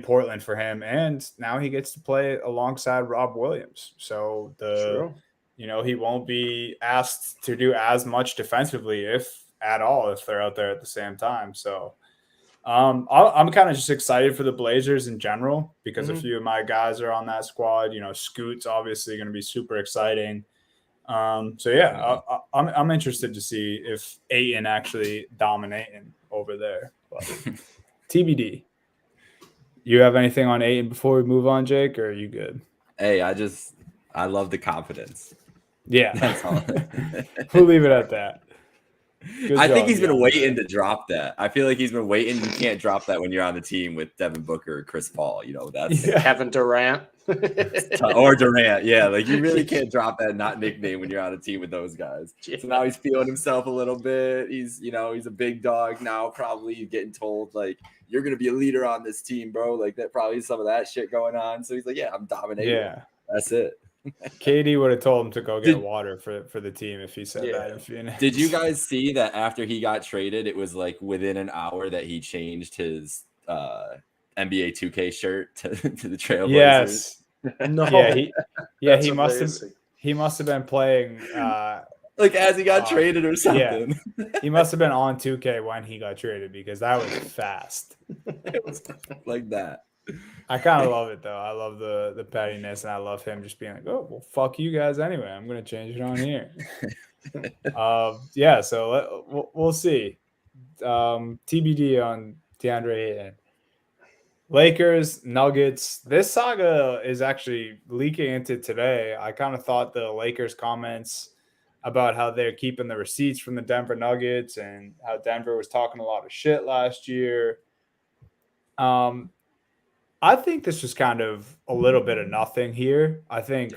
Portland for him. And now he gets to play alongside Rob Williams. So True. He won't be asked to do as much defensively, if at all, if they're out there at the same time. So I'm kind of just excited for the Blazers in general because a few of my guys are on that squad. Scoot's obviously going to be super exciting. So yeah, I'm interested to see if Ayton actually dominating over there. But TBD. You have anything on Ayton before we move on, Jake, or are you good? Hey, I love the confidence. Yeah. That's all. We'll leave it at that. I think he's been waiting to drop that. I feel like he's been waiting. You can't drop that when you're on the team with Devin Booker or Chris Paul. That's Kevin Durant. Or Durant. Yeah, like you really can't drop that nickname when you're on a team with those guys. Yeah. So now he's feeling himself a little bit. He's a big dog now. Probably getting told like you're gonna be a leader on this team, bro. Like that probably some of that shit going on. So he's like, yeah, I'm dominating. Yeah, that's it. Katie would have told him to go get water for the team if he said that in Phoenix. Did you guys see that after he got traded, it was like within an hour that he changed his NBA 2K shirt to the Trailblazers? Yes. No. Yeah, he must have been playing like as he got traded or something. Yeah. He must have been on 2K when he got traded because that was fast. It was like that. I kind of love it though. I love the pettiness, and I love him just being like, "Oh, well, fuck you guys anyway. I'm gonna change it on here." Yeah. So we'll see. TBD on DeAndre Ayton. Lakers, Nuggets. This saga is actually leaking into today. I kind of thought the Lakers comments about how they're keeping the receipts from the Denver Nuggets and how Denver was talking a lot of shit last year. I think this was kind of a little bit of nothing here. I think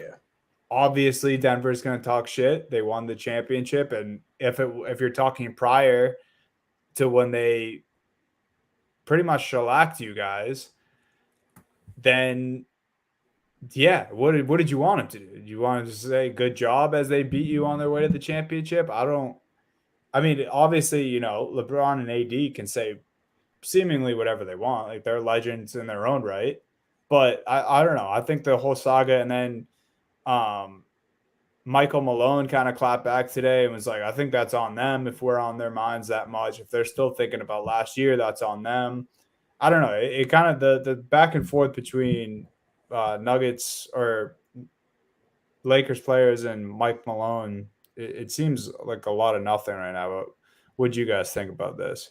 obviously Denver is going to talk shit. They won the championship, and if you're talking prior to when they pretty much shellacked you guys, then what did you want him to do? Did you want him to say good job as they beat you on their way to the championship? I mean, obviously, LeBron and AD can say seemingly whatever they want. Like they're legends in their own right. But I don't know. I think the whole saga, and then Michael Malone kind of clapped back today and was like, I think that's on them if we're on their minds that much. If they're still thinking about last year, that's on them. I don't know. It kind of the back and forth between Nuggets or Lakers players and Mike Malone, it seems like a lot of nothing right now. But what do you guys think about this?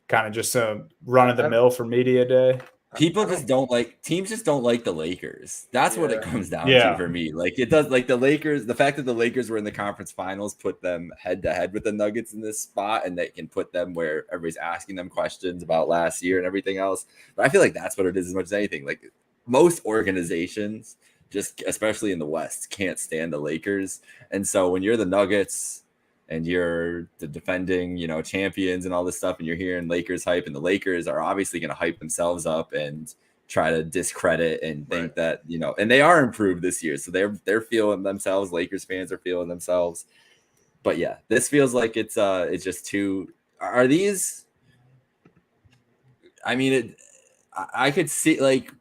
Kind of just a run of the mill for media day. Teams just don't like the Lakers. That's what it comes down to for me. Like it does, like the Lakers, the fact that the Lakers were in the conference finals put them head to head with the Nuggets in this spot, and they can put them where everybody's asking them questions about last year and everything else. But I feel like that's what it is as much as anything. Like most organizations, just especially in the West, can't stand the Lakers. And so when you're the Nuggets and you're the defending, champions and all this stuff, and you're hearing Lakers hype, and the Lakers are obviously going to hype themselves up and try to discredit and think that, and they are improved this year. So they're feeling themselves. Lakers fans are feeling themselves. But yeah, this feels like it's just too, are these, I mean, I could see, like,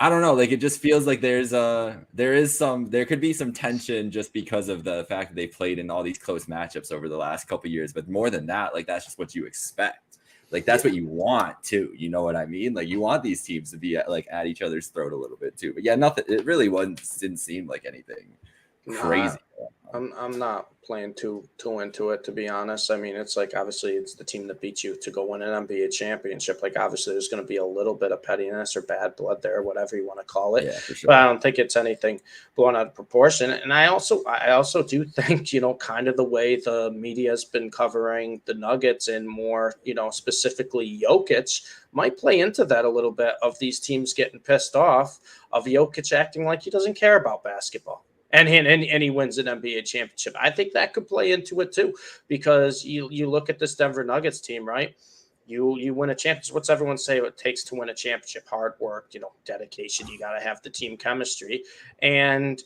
I don't know. Like, it just feels like there could be some tension just because of the fact that they played in all these close matchups over the last couple of years. But more than that, like, that's just what you expect. Like, that's what you want too. You know what I mean? Like, you want these teams to be at each other's throat a little bit too. But yeah, nothing. It really didn't seem like anything crazy. I'm not playing too into it, to be honest. I mean, it's like, obviously it's the team that beats you to go win an NBA championship. Like, obviously there's going to be a little bit of pettiness or bad blood there, or whatever you want to call it. Yeah, for sure. But I don't think it's anything blown out of proportion. And I also do think, kind of the way the media has been covering the Nuggets and more, specifically Jokic, might play into that a little bit, of these teams getting pissed off of Jokic acting like he doesn't care about basketball. And he wins an NBA championship. I think that could play into it too, because you look at this Denver Nuggets team, right? You win a championship. What's everyone say it takes to win a championship? Hard work, dedication. You got to have the team chemistry. And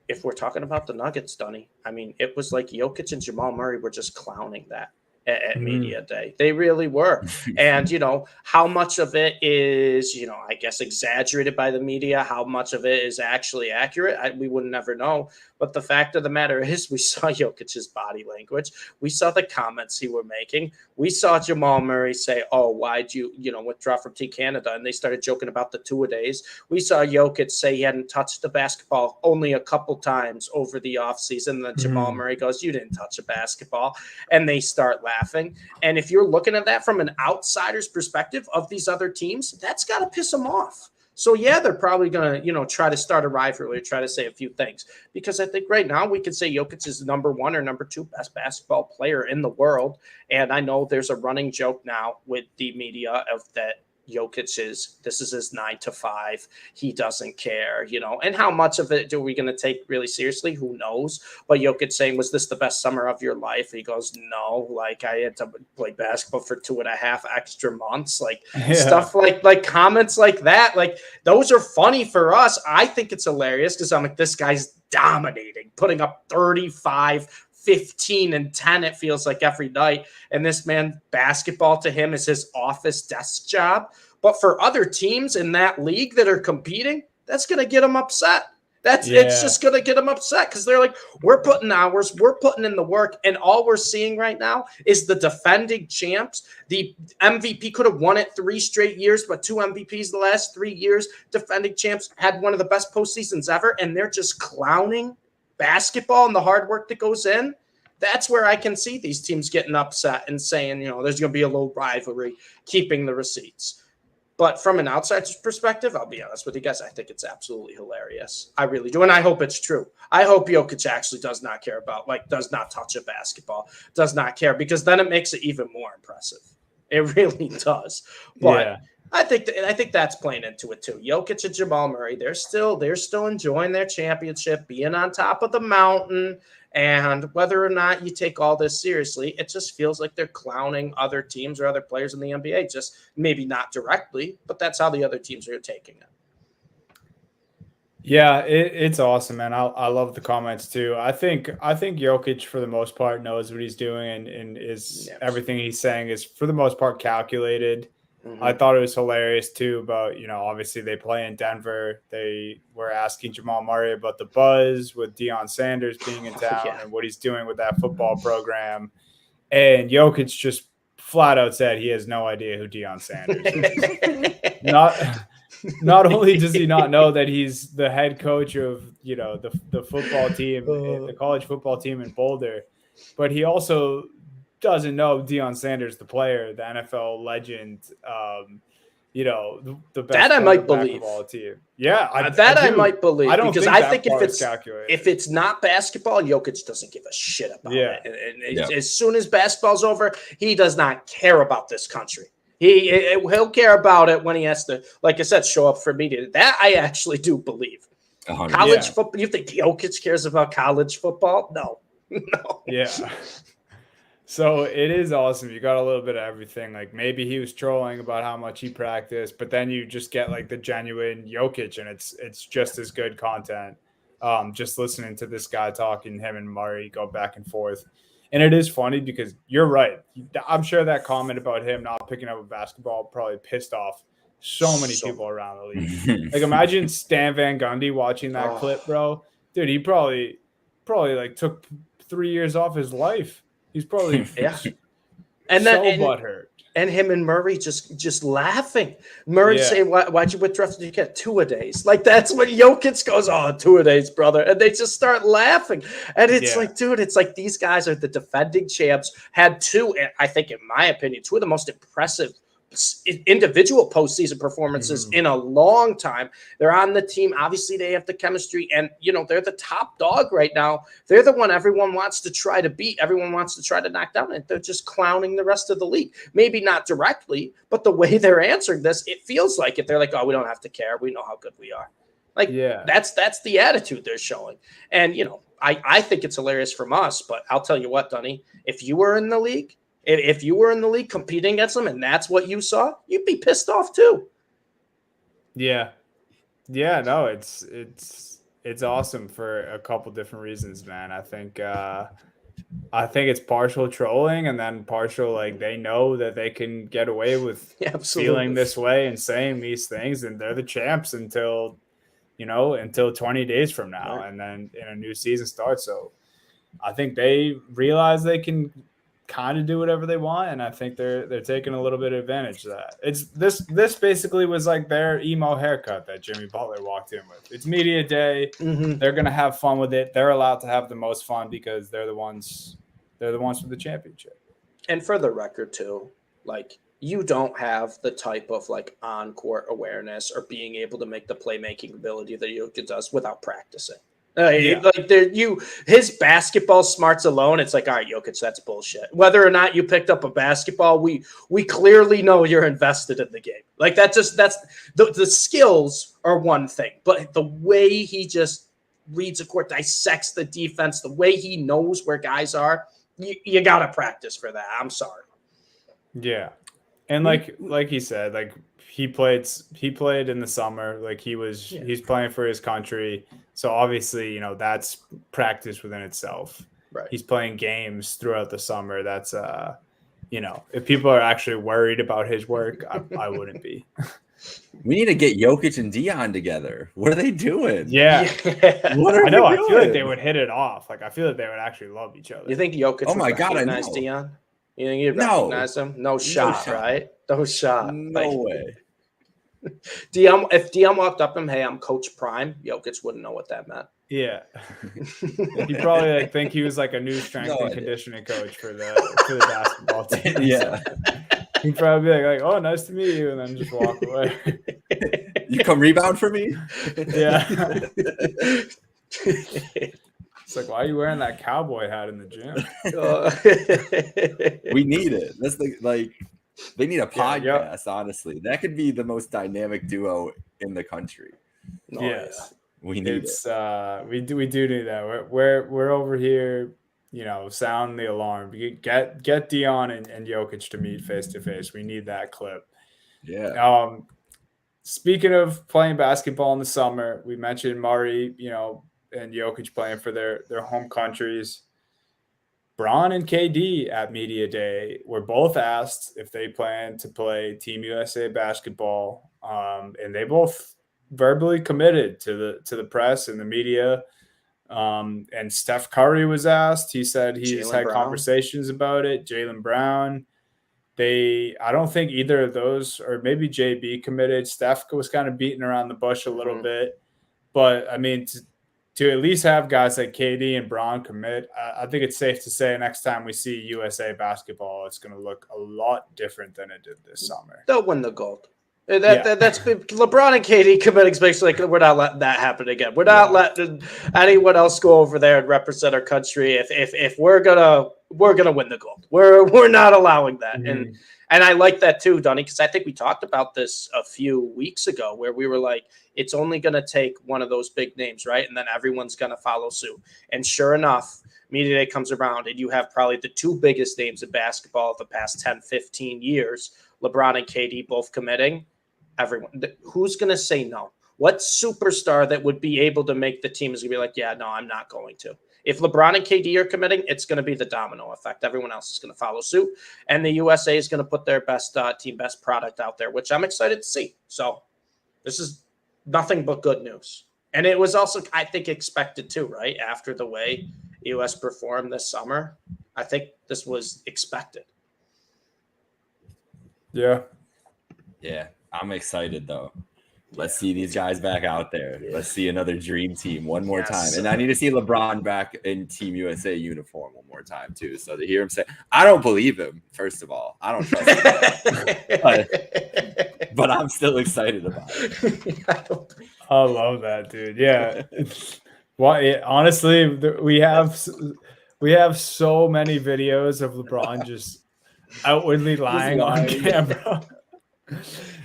if we're talking about the Nuggets, Dunny, I mean, it was like Jokic and Jamal Murray were just clowning that at media day. They really were. And, how much of it is, I guess exaggerated by the media, how much of it is actually accurate, we would never know. But the fact of the matter is, we saw Jokic's body language. We saw the comments he were making. We saw Jamal Murray say, oh, why'd you, withdraw from Team Canada? And they started joking about the two-a-days. We saw Jokic say he hadn't touched the basketball only a couple times over the offseason. And then Jamal Murray goes, you didn't touch a basketball. And they start laughing. And if you're looking at that from an outsider's perspective of these other teams, that's got to piss them off. So, yeah, they're probably going to, try to start a rivalry, try to say a few things. Because I think right now we could say Jokic is the number 1 or number 2 best basketball player in the world. And I know there's a running joke now with the media of that Jokic this is his 9 to 5. He doesn't care, and how much of it are we going to take really seriously? Who knows? But Jokic saying, was this the best summer of your life? He goes, no, like I had to play basketball for 2.5 extra months. Like stuff like comments like that. Like those are funny for us. I think it's hilarious because I'm like, this guy's dominating, putting up 35, 15 and 10, it feels like every night. And this man, basketball to him is his office desk job. But for other teams in that league that are competing, that's going to get them upset. It's just going to get them upset because they're like, we're putting hours, we're putting in the work. And all we're seeing right now is the defending champs. The MVP could have won it 3 straight years, but 2 MVPs the last 3 years. Defending champs had one of the best postseasons ever. And they're just clowning basketball and the hard work that goes in. That's where I can see these teams getting upset and saying, there's going to be a little rivalry, keeping the receipts. But from an outsider's perspective, I'll be honest with you guys, I think it's absolutely hilarious. I really do. And I hope it's true. I hope Jokic actually does not care about, does not touch a basketball, does not care, because then it makes it even more impressive. It really does. But yeah. I think that's playing into it too. Jokic and Jamal Murray, they're still enjoying their championship, being on top of the mountain. And whether or not you take all this seriously, it just feels like they're clowning other teams or other players in the NBA. Just maybe not directly, but that's how the other teams are taking it. Yeah, it's awesome, man. I love the comments too. I think Jokic for the most part knows what he's doing and is everything he's saying is for the most part calculated. Mm-hmm. I thought it was hilarious too about, obviously they play in Denver. They were asking Jamal Murray about the buzz with Deion Sanders being in town and what he's doing with that football program. And Jokic just flat out said he has no idea who Deion Sanders is. Not only does he not know that he's the head coach of, the football team, the college football team in Boulder, but he also doesn't know Deion Sanders, the player, the NFL legend, the best that I might believe. Team. Yeah, I might believe. I don't because I think if it's not basketball, Jokic doesn't give a shit about it. And as soon as basketball's over, he does not care about this country. He'll care about it when he has to, like I said, show up for media. That I actually do believe. College football. You think Jokic cares about college football? No. Yeah. So it is awesome. You got a little bit of everything. Like maybe he was trolling about how much he practiced, but then you just get like the genuine Jokic, and it's just as good content. Just listening to this guy talking, him and Murray go back and forth. And it is funny because you're right. I'm sure that comment about him not picking up a basketball probably pissed off So many people around the league. Like, imagine Stan Van Gundy watching that clip, bro. Dude, he probably like took 3 years off his life. He's probably butthurt. And him and Murray just laughing. Murray saying, why'd you withdraw? Did you get 2-a-days? Like, that's when Jokic goes, 2-a-days, brother. And they just start laughing. And it's like, dude, it's like these guys are the defending champs. Had two, I think, in my opinion, two of the most impressive individual postseason performances in a long time. They're on the team. Obviously, they have the chemistry, and they're the top dog right now. They're the one everyone wants to try to beat. Everyone wants to try to knock down, and they're just clowning the rest of the league. Maybe not directly, but the way they're answering this, it feels like it. They're like, we don't have to care. We know how good we are. Like, that's the attitude they're showing. And I think it's hilarious from us, but I'll tell you what, Dunny, if you were in the league competing against them and that's what you saw, you'd be pissed off too. Yeah. No, it's awesome for a couple different reasons, man. I think it's partial trolling and then partial, like, they know that they can get away with feeling this way and saying these things, and they're the champs until 20 days from now. Right. And then a new season starts. So I think they realize they can kind of do whatever they want, and I think they're taking a little bit of advantage of that. It's this basically was like their emo haircut that Jimmy Butler walked in with. It's media day. They're gonna have fun with it. They're allowed to have the most fun because they're the ones with the championship. And for the record too, like, you don't have the type of like on-court awareness or being able to make the playmaking ability that Jokic does without practicing. His basketball smarts alone, it's like, all right, Jokic, that's bullshit. Whether or not you picked up a basketball, we clearly know you're invested in the game. Like, that's the skills are one thing, but the way he just reads a court, dissects the defense, the way he knows where guys are, you gotta practice for that. I'm sorry. Yeah, and like he said, like, he played in the summer. Like, he's playing for his country. So obviously, that's practice within itself. Right. He's playing games throughout the summer. That's if people are actually worried about his work, I wouldn't be. We need to get Jokic and Dion together. What are they doing? Yeah. What are they doing? I feel like they would hit it off. Like, I feel like they would actually love each other. You think Jokic would recognize Dion? You think he'd recognize him? No shot, right? No shot. No way. If Dion walked up to him, hey, I'm Coach Prime, Jokic wouldn't know what that meant. Yeah. He probably think he was like a new strength and conditioning coach for the basketball team. Yeah. So he'd probably be like, oh, nice to meet you, and then just walk away. You come rebound for me? Yeah. It's like, why are you wearing that cowboy hat in the gym? We need it. That's they need a podcast, honestly. That could be the most dynamic duo in the country. Yes. We need it. We do need that. We're over here, sound the alarm. Get Dion and Jokic to meet face to face. We need that clip. Yeah. Speaking of playing basketball in the summer, we mentioned Murray, and Jokic playing for their home countries. Bron and KD at Media Day were both asked if they plan to play Team USA basketball, and they both verbally committed to the press and the media. And Steph Curry was asked. He said he's had conversations about it. Jaylen Brown. I don't think either of those, or maybe JB committed. Steph was kind of beating around the bush a little bit. But, I mean, to at least have guys like KD and Bron commit, I think it's safe to say next time we see USA basketball, it's going to look a lot different than it did this summer. They'll win the gold. That's LeBron and KD committing space. Like, we're not letting that happen again. We're not letting anyone else go over there and represent our country. If we're gonna win the gold, we're not allowing that. And I like that too, Donnie, because I think we talked about this a few weeks ago, where we were like, it's only gonna take one of those big names, right? And then everyone's gonna follow suit. And sure enough, Media Day comes around, and you have probably the two biggest names in basketball of the past 10, 15 years, LeBron and KD both committing. Everyone, who's going to say no? What superstar that would be able to make the team is going to be like, yeah, no, I'm not going to. If LeBron and KD are committing, it's going to be the domino effect. Everyone else is going to follow suit, and the USA is going to put their best team, best product out there, which I'm excited to see. So this is nothing but good news. And it was also, I think, expected too, right? After the way US performed this summer, I think this was expected. Yeah. Yeah, I'm excited though. Let's see these guys back out there. Yeah. Let's see another dream team one more time. And I need to see LeBron back in Team USA uniform one more time too. So to hear him say, I don't believe him, first of all. I don't trust him. but I'm still excited about it. I love that, dude. Yeah. Well, honestly, we have so many videos of LeBron just outwardly lying on camera.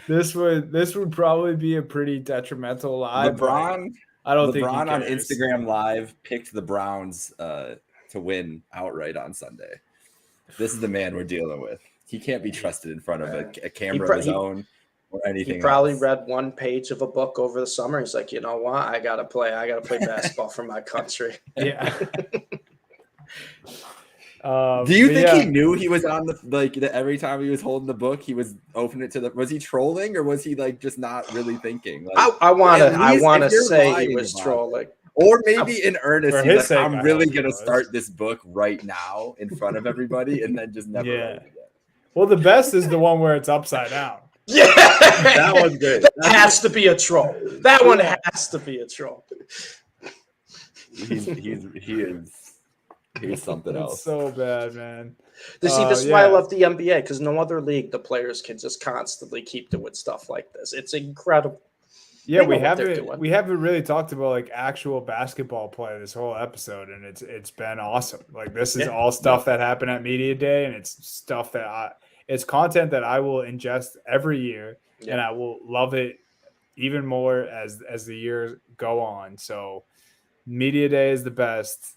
This would probably be a pretty detrimental lie. LeBron, I don't think LeBron on cares. Instagram Live picked the Browns to win outright on Sunday. This is the man we're dealing with. He can't be trusted in front of a camera of his own or anything. He probably read one page of a book over the summer. He's like, you know what? I gotta play basketball for my country. Yeah. Do you think he knew he was on the every time he was holding the book, he was opening it to the? Was he trolling or was he like just not really thinking? Like, I want to say he was trolling, or maybe in earnest. He's like, I'm really gonna start this book right now in front of everybody, and then just never. Yeah. Well, the best is the one where it's upside down. Yeah, that one's good. That has to be a troll. That one has to be a troll. He's something else. It's so bad, man. This is why I love the NBA, because no other league the players can just constantly keep doing stuff like this. It's incredible. Yeah, we haven't really talked about like actual basketball play this whole episode, and it's been awesome. Like this is all stuff that happened at Media Day, and it's stuff that it's content that I will ingest every year, and I will love it even more as the years go on. So Media Day is the best.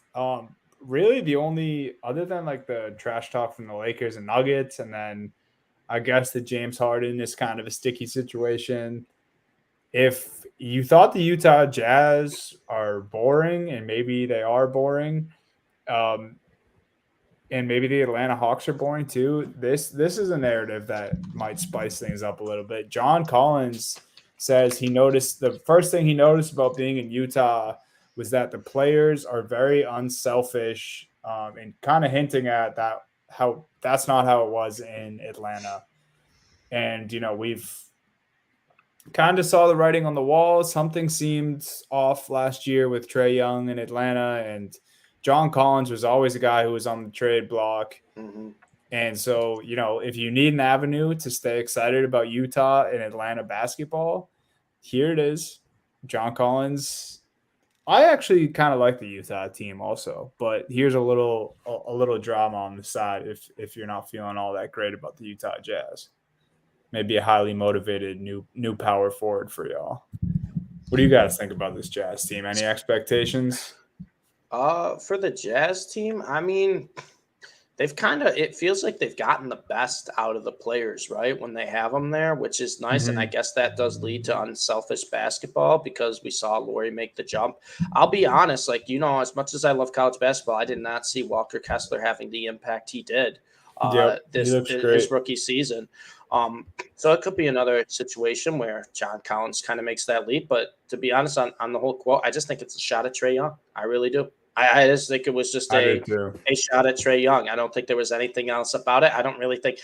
Really the only, other than like the trash talk from the Lakers and Nuggets, and then I guess the James Harden is kind of a sticky situation. If you thought the Utah Jazz are boring, and maybe they are boring, and maybe the Atlanta Hawks are boring too, this is a narrative that might spice things up a little bit. John Collins says the first thing he noticed about being in Utah was that the players are very unselfish, and kind of hinting at how that's not how it was in Atlanta. And, we've kind of saw the writing on the wall. Something seemed off last year with Trae Young in Atlanta, and John Collins was always a guy who was on the trade block. Mm-hmm. And so, if you need an avenue to stay excited about Utah and Atlanta basketball, here it is. John Collins. I actually kind of like the Utah team also, but here's a little drama on the side if you're not feeling all that great about the Utah Jazz. Maybe a highly motivated new power forward for y'all. What do you guys think about this Jazz team? Any expectations? For the Jazz team, I mean, it feels like they've gotten the best out of the players, right? When they have them there, which is nice. Mm-hmm. And I guess that does lead to unselfish basketball, because we saw Lauri make the jump. I'll be honest, as much as I love college basketball, I did not see Walker Kessler having the impact he did this rookie season. So it could be another situation where John Collins kind of makes that leap. But to be honest, on the whole quote, I just think it's a shot at Trae Young. I really do. I just think it was just a shot at Trae Young. I don't think there was anything else about it. I don't really think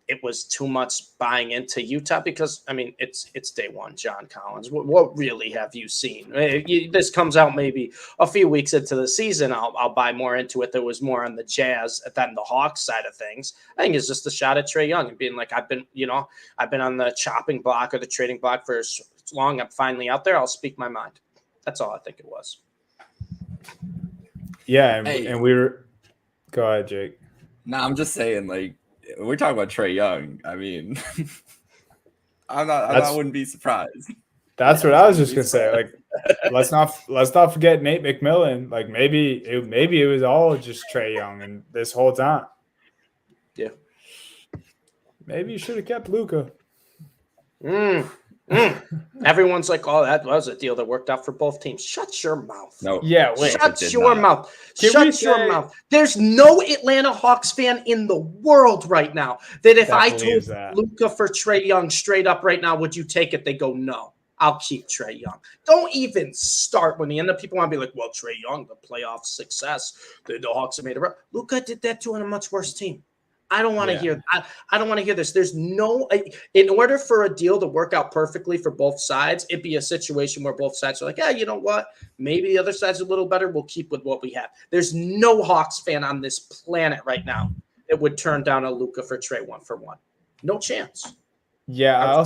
it was too much buying into Utah, because, I mean, it's day one, John Collins. What really have you seen? This comes out maybe a few weeks into the season. I'll buy more into it. There was more on the Jazz than the Hawks side of things. I think it's just a shot at Trae Young and being like, I've been on the chopping block or the trading block for so long. I'm finally out there. I'll speak my mind. That's all I think it was. Yeah, and we were – go ahead, Jake. No, I'm just saying, we're talking about Trae Young. I mean, I wouldn't be surprised. That's what I was just gonna say. Let's not forget Nate McMillan. Maybe it was all just Trae Young and this whole time. Yeah. Maybe you should have kept Luka. Everyone's like, oh, that was a deal that worked out for both teams. Shut your mouth. No. Yeah, wait. Shut your mouth. Can Shut your mouth. There's no Atlanta Hawks fan in the world right now that if I told Luka for Trae Young straight up right now, would you take it? They go, no, I'll keep Trae Young. Don't even start when the end of people want to be like, well, Trae Young, the playoff success, the Hawks have made it right. Luka did that to a much worse team. I don't want to hear. I don't want to hear this. There's no. In order for a deal to work out perfectly for both sides, it'd be a situation where both sides are like, yeah, you know what? Maybe the other side's a little better. We'll keep with what we have. There's no Hawks fan on this planet right now that would turn down a Luka for Trae 1-for-1. No chance. Yeah,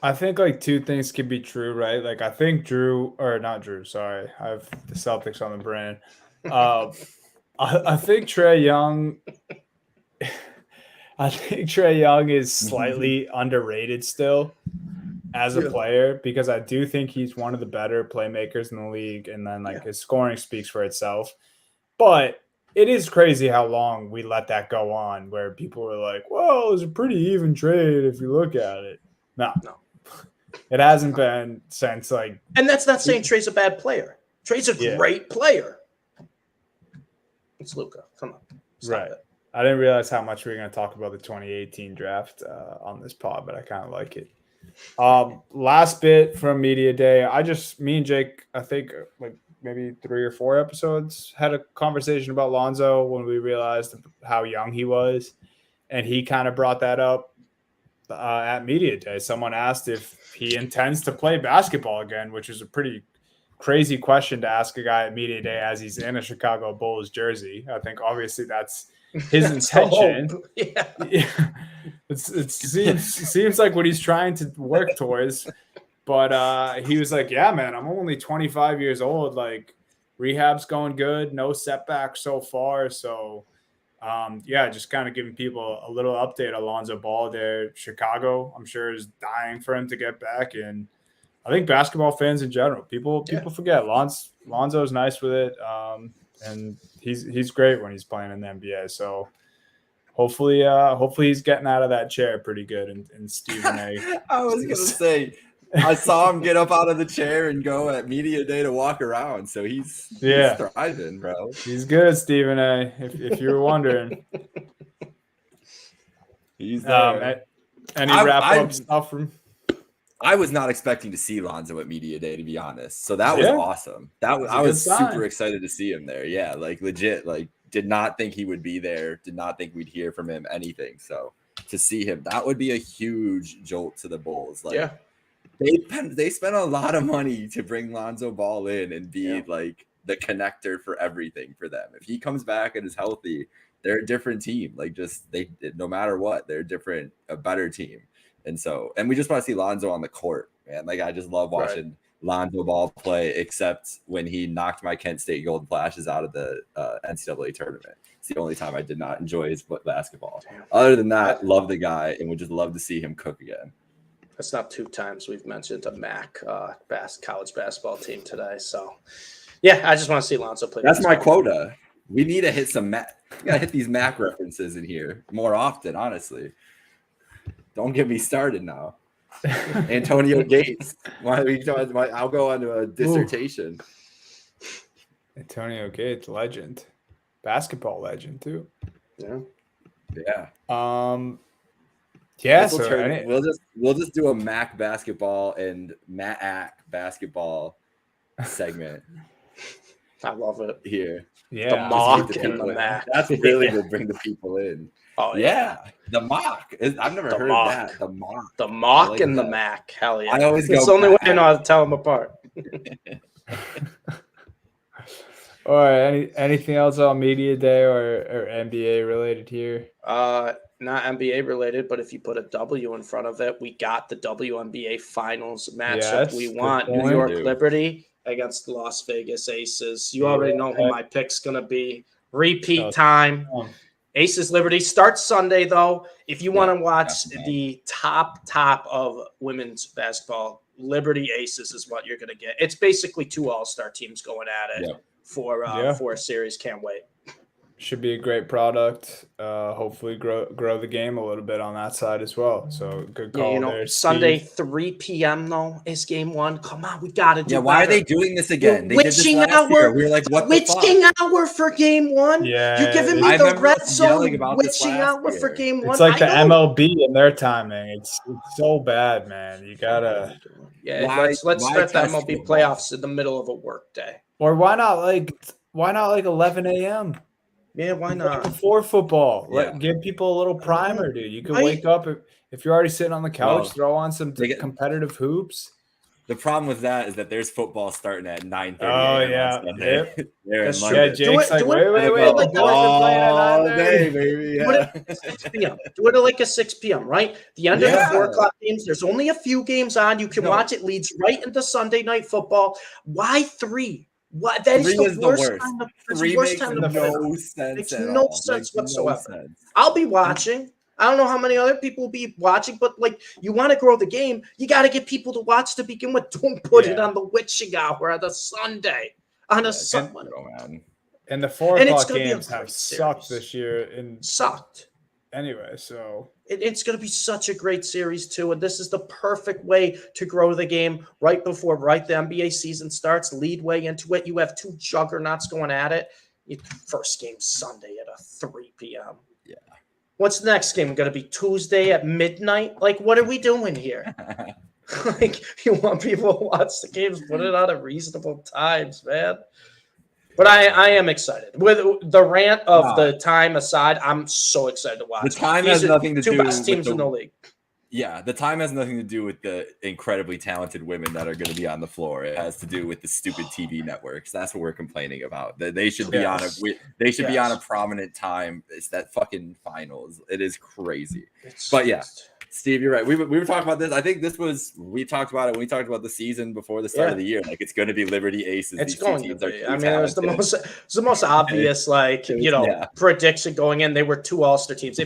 I think like two things can be true, right? Like I think sorry, I have the Celtics on the brain. I think Trae Young. I think Trae Young is slightly underrated still as a player because I do think he's one of the better playmakers in the league, and then his scoring speaks for itself. But it is crazy how long we let that go on, where people were like, "Well, it's a pretty even trade if you look at it." No, it hasn't been since like. And that's not saying Trae's a bad player. Trae's a great player. It's Luka. Come on. Stop it. I didn't realize how much we were going to talk about the 2018 draft on this pod, but I kind of like it. Last bit from Media Day. Me and Jake, I think like maybe 3 or 4 episodes, had a conversation about Lonzo when we realized how young he was. And he kind of brought that up at Media Day. Someone asked if he intends to play basketball again, which is a pretty crazy question to ask a guy at Media Day as he's in a Chicago Bulls jersey. I think obviously that's his intention. It seems like what he's trying to work towards. But he was like, yeah, man, I'm only 25 years old. Like rehab's going good. No setbacks so far. So just kind of giving people a little update on Lonzo Ball there. Chicago, I'm sure, is dying for him to get back. And I think basketball fans in general, people forget Lonzo's nice with it, and he's great when he's playing in the NBA. So hopefully he's getting out of that chair pretty good. And Stephen A. I was gonna say, I saw him get up out of the chair and go at Media Day to walk around. So he's thriving, bro. He's good, Stephen A. If you were wondering, he's there. Any wrap up stuff from. I was not expecting to see Lonzo at Media Day, to be honest. So that was awesome. I was super excited to see him there. Yeah, like legit. Like did not think he would be there. Did not think we'd hear from him anything. So to see him, that would be a huge jolt to the Bulls. Like they spent a lot of money to bring Lonzo Ball in and be like the connector for everything for them. If he comes back and is healthy, they're a different team. Like no matter what, they're a better team. And we just want to see Lonzo on the court, man. Like, I just love watching Lonzo Ball play, except when he knocked my Kent State Golden Flashes out of the NCAA tournament. It's the only time I did not enjoy his basketball. Other than that, love the guy and would just love to see him cook again. That's not 2 times we've mentioned a MAC college basketball team today. So, I just want to see Lonzo play. That's my quota. We need to hit some MAC. We got to hit these MAC references in here more often, honestly. Don't get me started now. Antonio Gates. I'll go on to a dissertation. Antonio Gates, legend. Basketball legend, too. Yeah. We'll just do a MAC basketball and MAC basketball segment. I love it. Here. Yeah. The mock and the MAC. That's really to bring the people in. Oh yeah, the mock. I've never heard of that. The mock and the MAC. Hell yeah! I always it's the only way I know how to tell them apart. All right. Anything else on Media Day or NBA related here? Not NBA related, but if you put a W in front of it, we got the WNBA Finals matchup. We want New York Liberty against the Las Vegas Aces. You already know who my pick's gonna be. Repeat time. Aces Liberty starts Sunday, though. If you want to watch the top of women's basketball, Liberty Aces is what you're going to get. It's basically 2 all-star teams going at it for a series. Can't wait. Should be a great product. Hopefully grow the game a little bit on that side as well. So good call there, Sunday, Steve. 3 p.m. though is game one. Come on, we got to do why better. are they doing this again? They did this witching last year. We were like, what the fuck? Witching hour for game one? Yeah, You're giving me I the remember red us yelling zone about this witching last hour for year. game one. It's like the MLB and their timing. It's so bad, man. You gotta. Yeah, let's start the MLB playoffs in the middle of a work day. Or why not like 11 a.m.? Yeah, why not? Before football. Yeah. Give people a little primer, dude. You can wake up if you're already sitting on the couch, throw on some competitive hoops. The problem with that is that there's football starting at 9:30. Oh yeah, yep. Yeah, Jake's like, wait. Like all day, baby. Yeah. Do it at 6 p.m. Do it at like a 6 p.m. Right? The end of the 4 o'clock games. There's only a few games on. You can watch. It leads right into Sunday night football. Why 3? Why that is the worst time to, 3 makes no sense. Makes no sense whatsoever. I'll be watching. I don't know how many other people will be watching, but like you want to grow the game, you got to get people to watch to begin with. Don't put it on the witching hour on the Sunday. On a Sunday. And the 4 o'clock games have sucked this year. Sucked. Anyway, so it's going to be such a great series too, and this is the perfect way to grow the game right before the NBA season starts. Lead way into it. You have 2 juggernauts going at it. First game Sunday at 3 p.m. Yeah. What's the next game going to be? Tuesday at midnight? Like, what are we doing here? Like, you want people to watch the games, put it on at reasonable times, man. But I am excited. With the rant of the time aside, I'm so excited to watch. The time has nothing to do with 2 best teams in the league. Yeah, the time has nothing to do with the incredibly talented women that are going to be on the floor. It has to do with the stupid TV networks. That's what we're complaining about. They should be on be on a prominent time. It's that fucking finals. It is crazy. But yeah, Steve, you're right. We were talking about this. I think we talked about it when we talked about the season before the start of the year. Like it's going to be Liberty Aces. It's going to be. I mean, it was the most obvious prediction going in. They were 2 All-Star teams.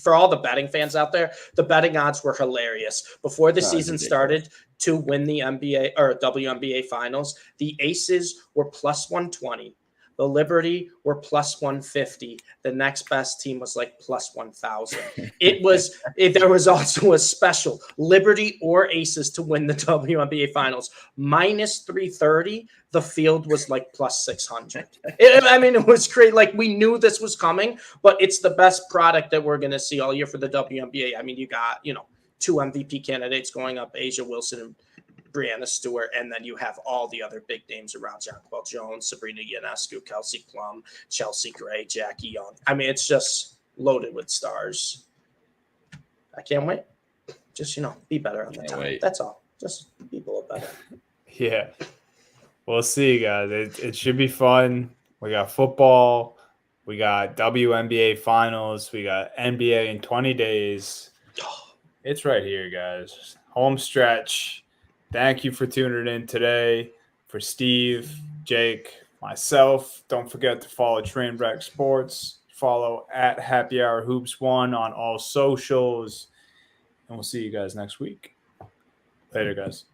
For all the betting fans out there, the betting odds were hilarious before the season started to win the NBA or WNBA finals. The Aces were plus 120. The Liberty were plus 150. The next best team was like plus 1,000. There was also a special Liberty or Aces to win the WNBA finals. Minus 330. The field was like plus 600. It was great. Like we knew this was coming, but it's the best product that we're going to see all year for the WNBA. I mean, you got, 2 MVP candidates going up, Asia Wilson and Brianna Stewart, and then you have all the other big names around: Jonquel Jones, Sabrina Ionescu, Kelsey Plum, Chelsea Gray, Jackie Young. I mean, it's just loaded with stars. I can't wait. Just, be better on the time. Wait. That's all. Just be a little better. Yeah. We'll see, guys. It should be fun. We got football. We got WNBA finals. We got NBA in 20 days. It's right here, guys. Home stretch. Thank you for tuning in today. For Steve, Jake, myself, don't forget to follow Trainwreck Sports. Follow at Happy Hour Hoops 1 on all socials. And we'll see you guys next week. Later, guys.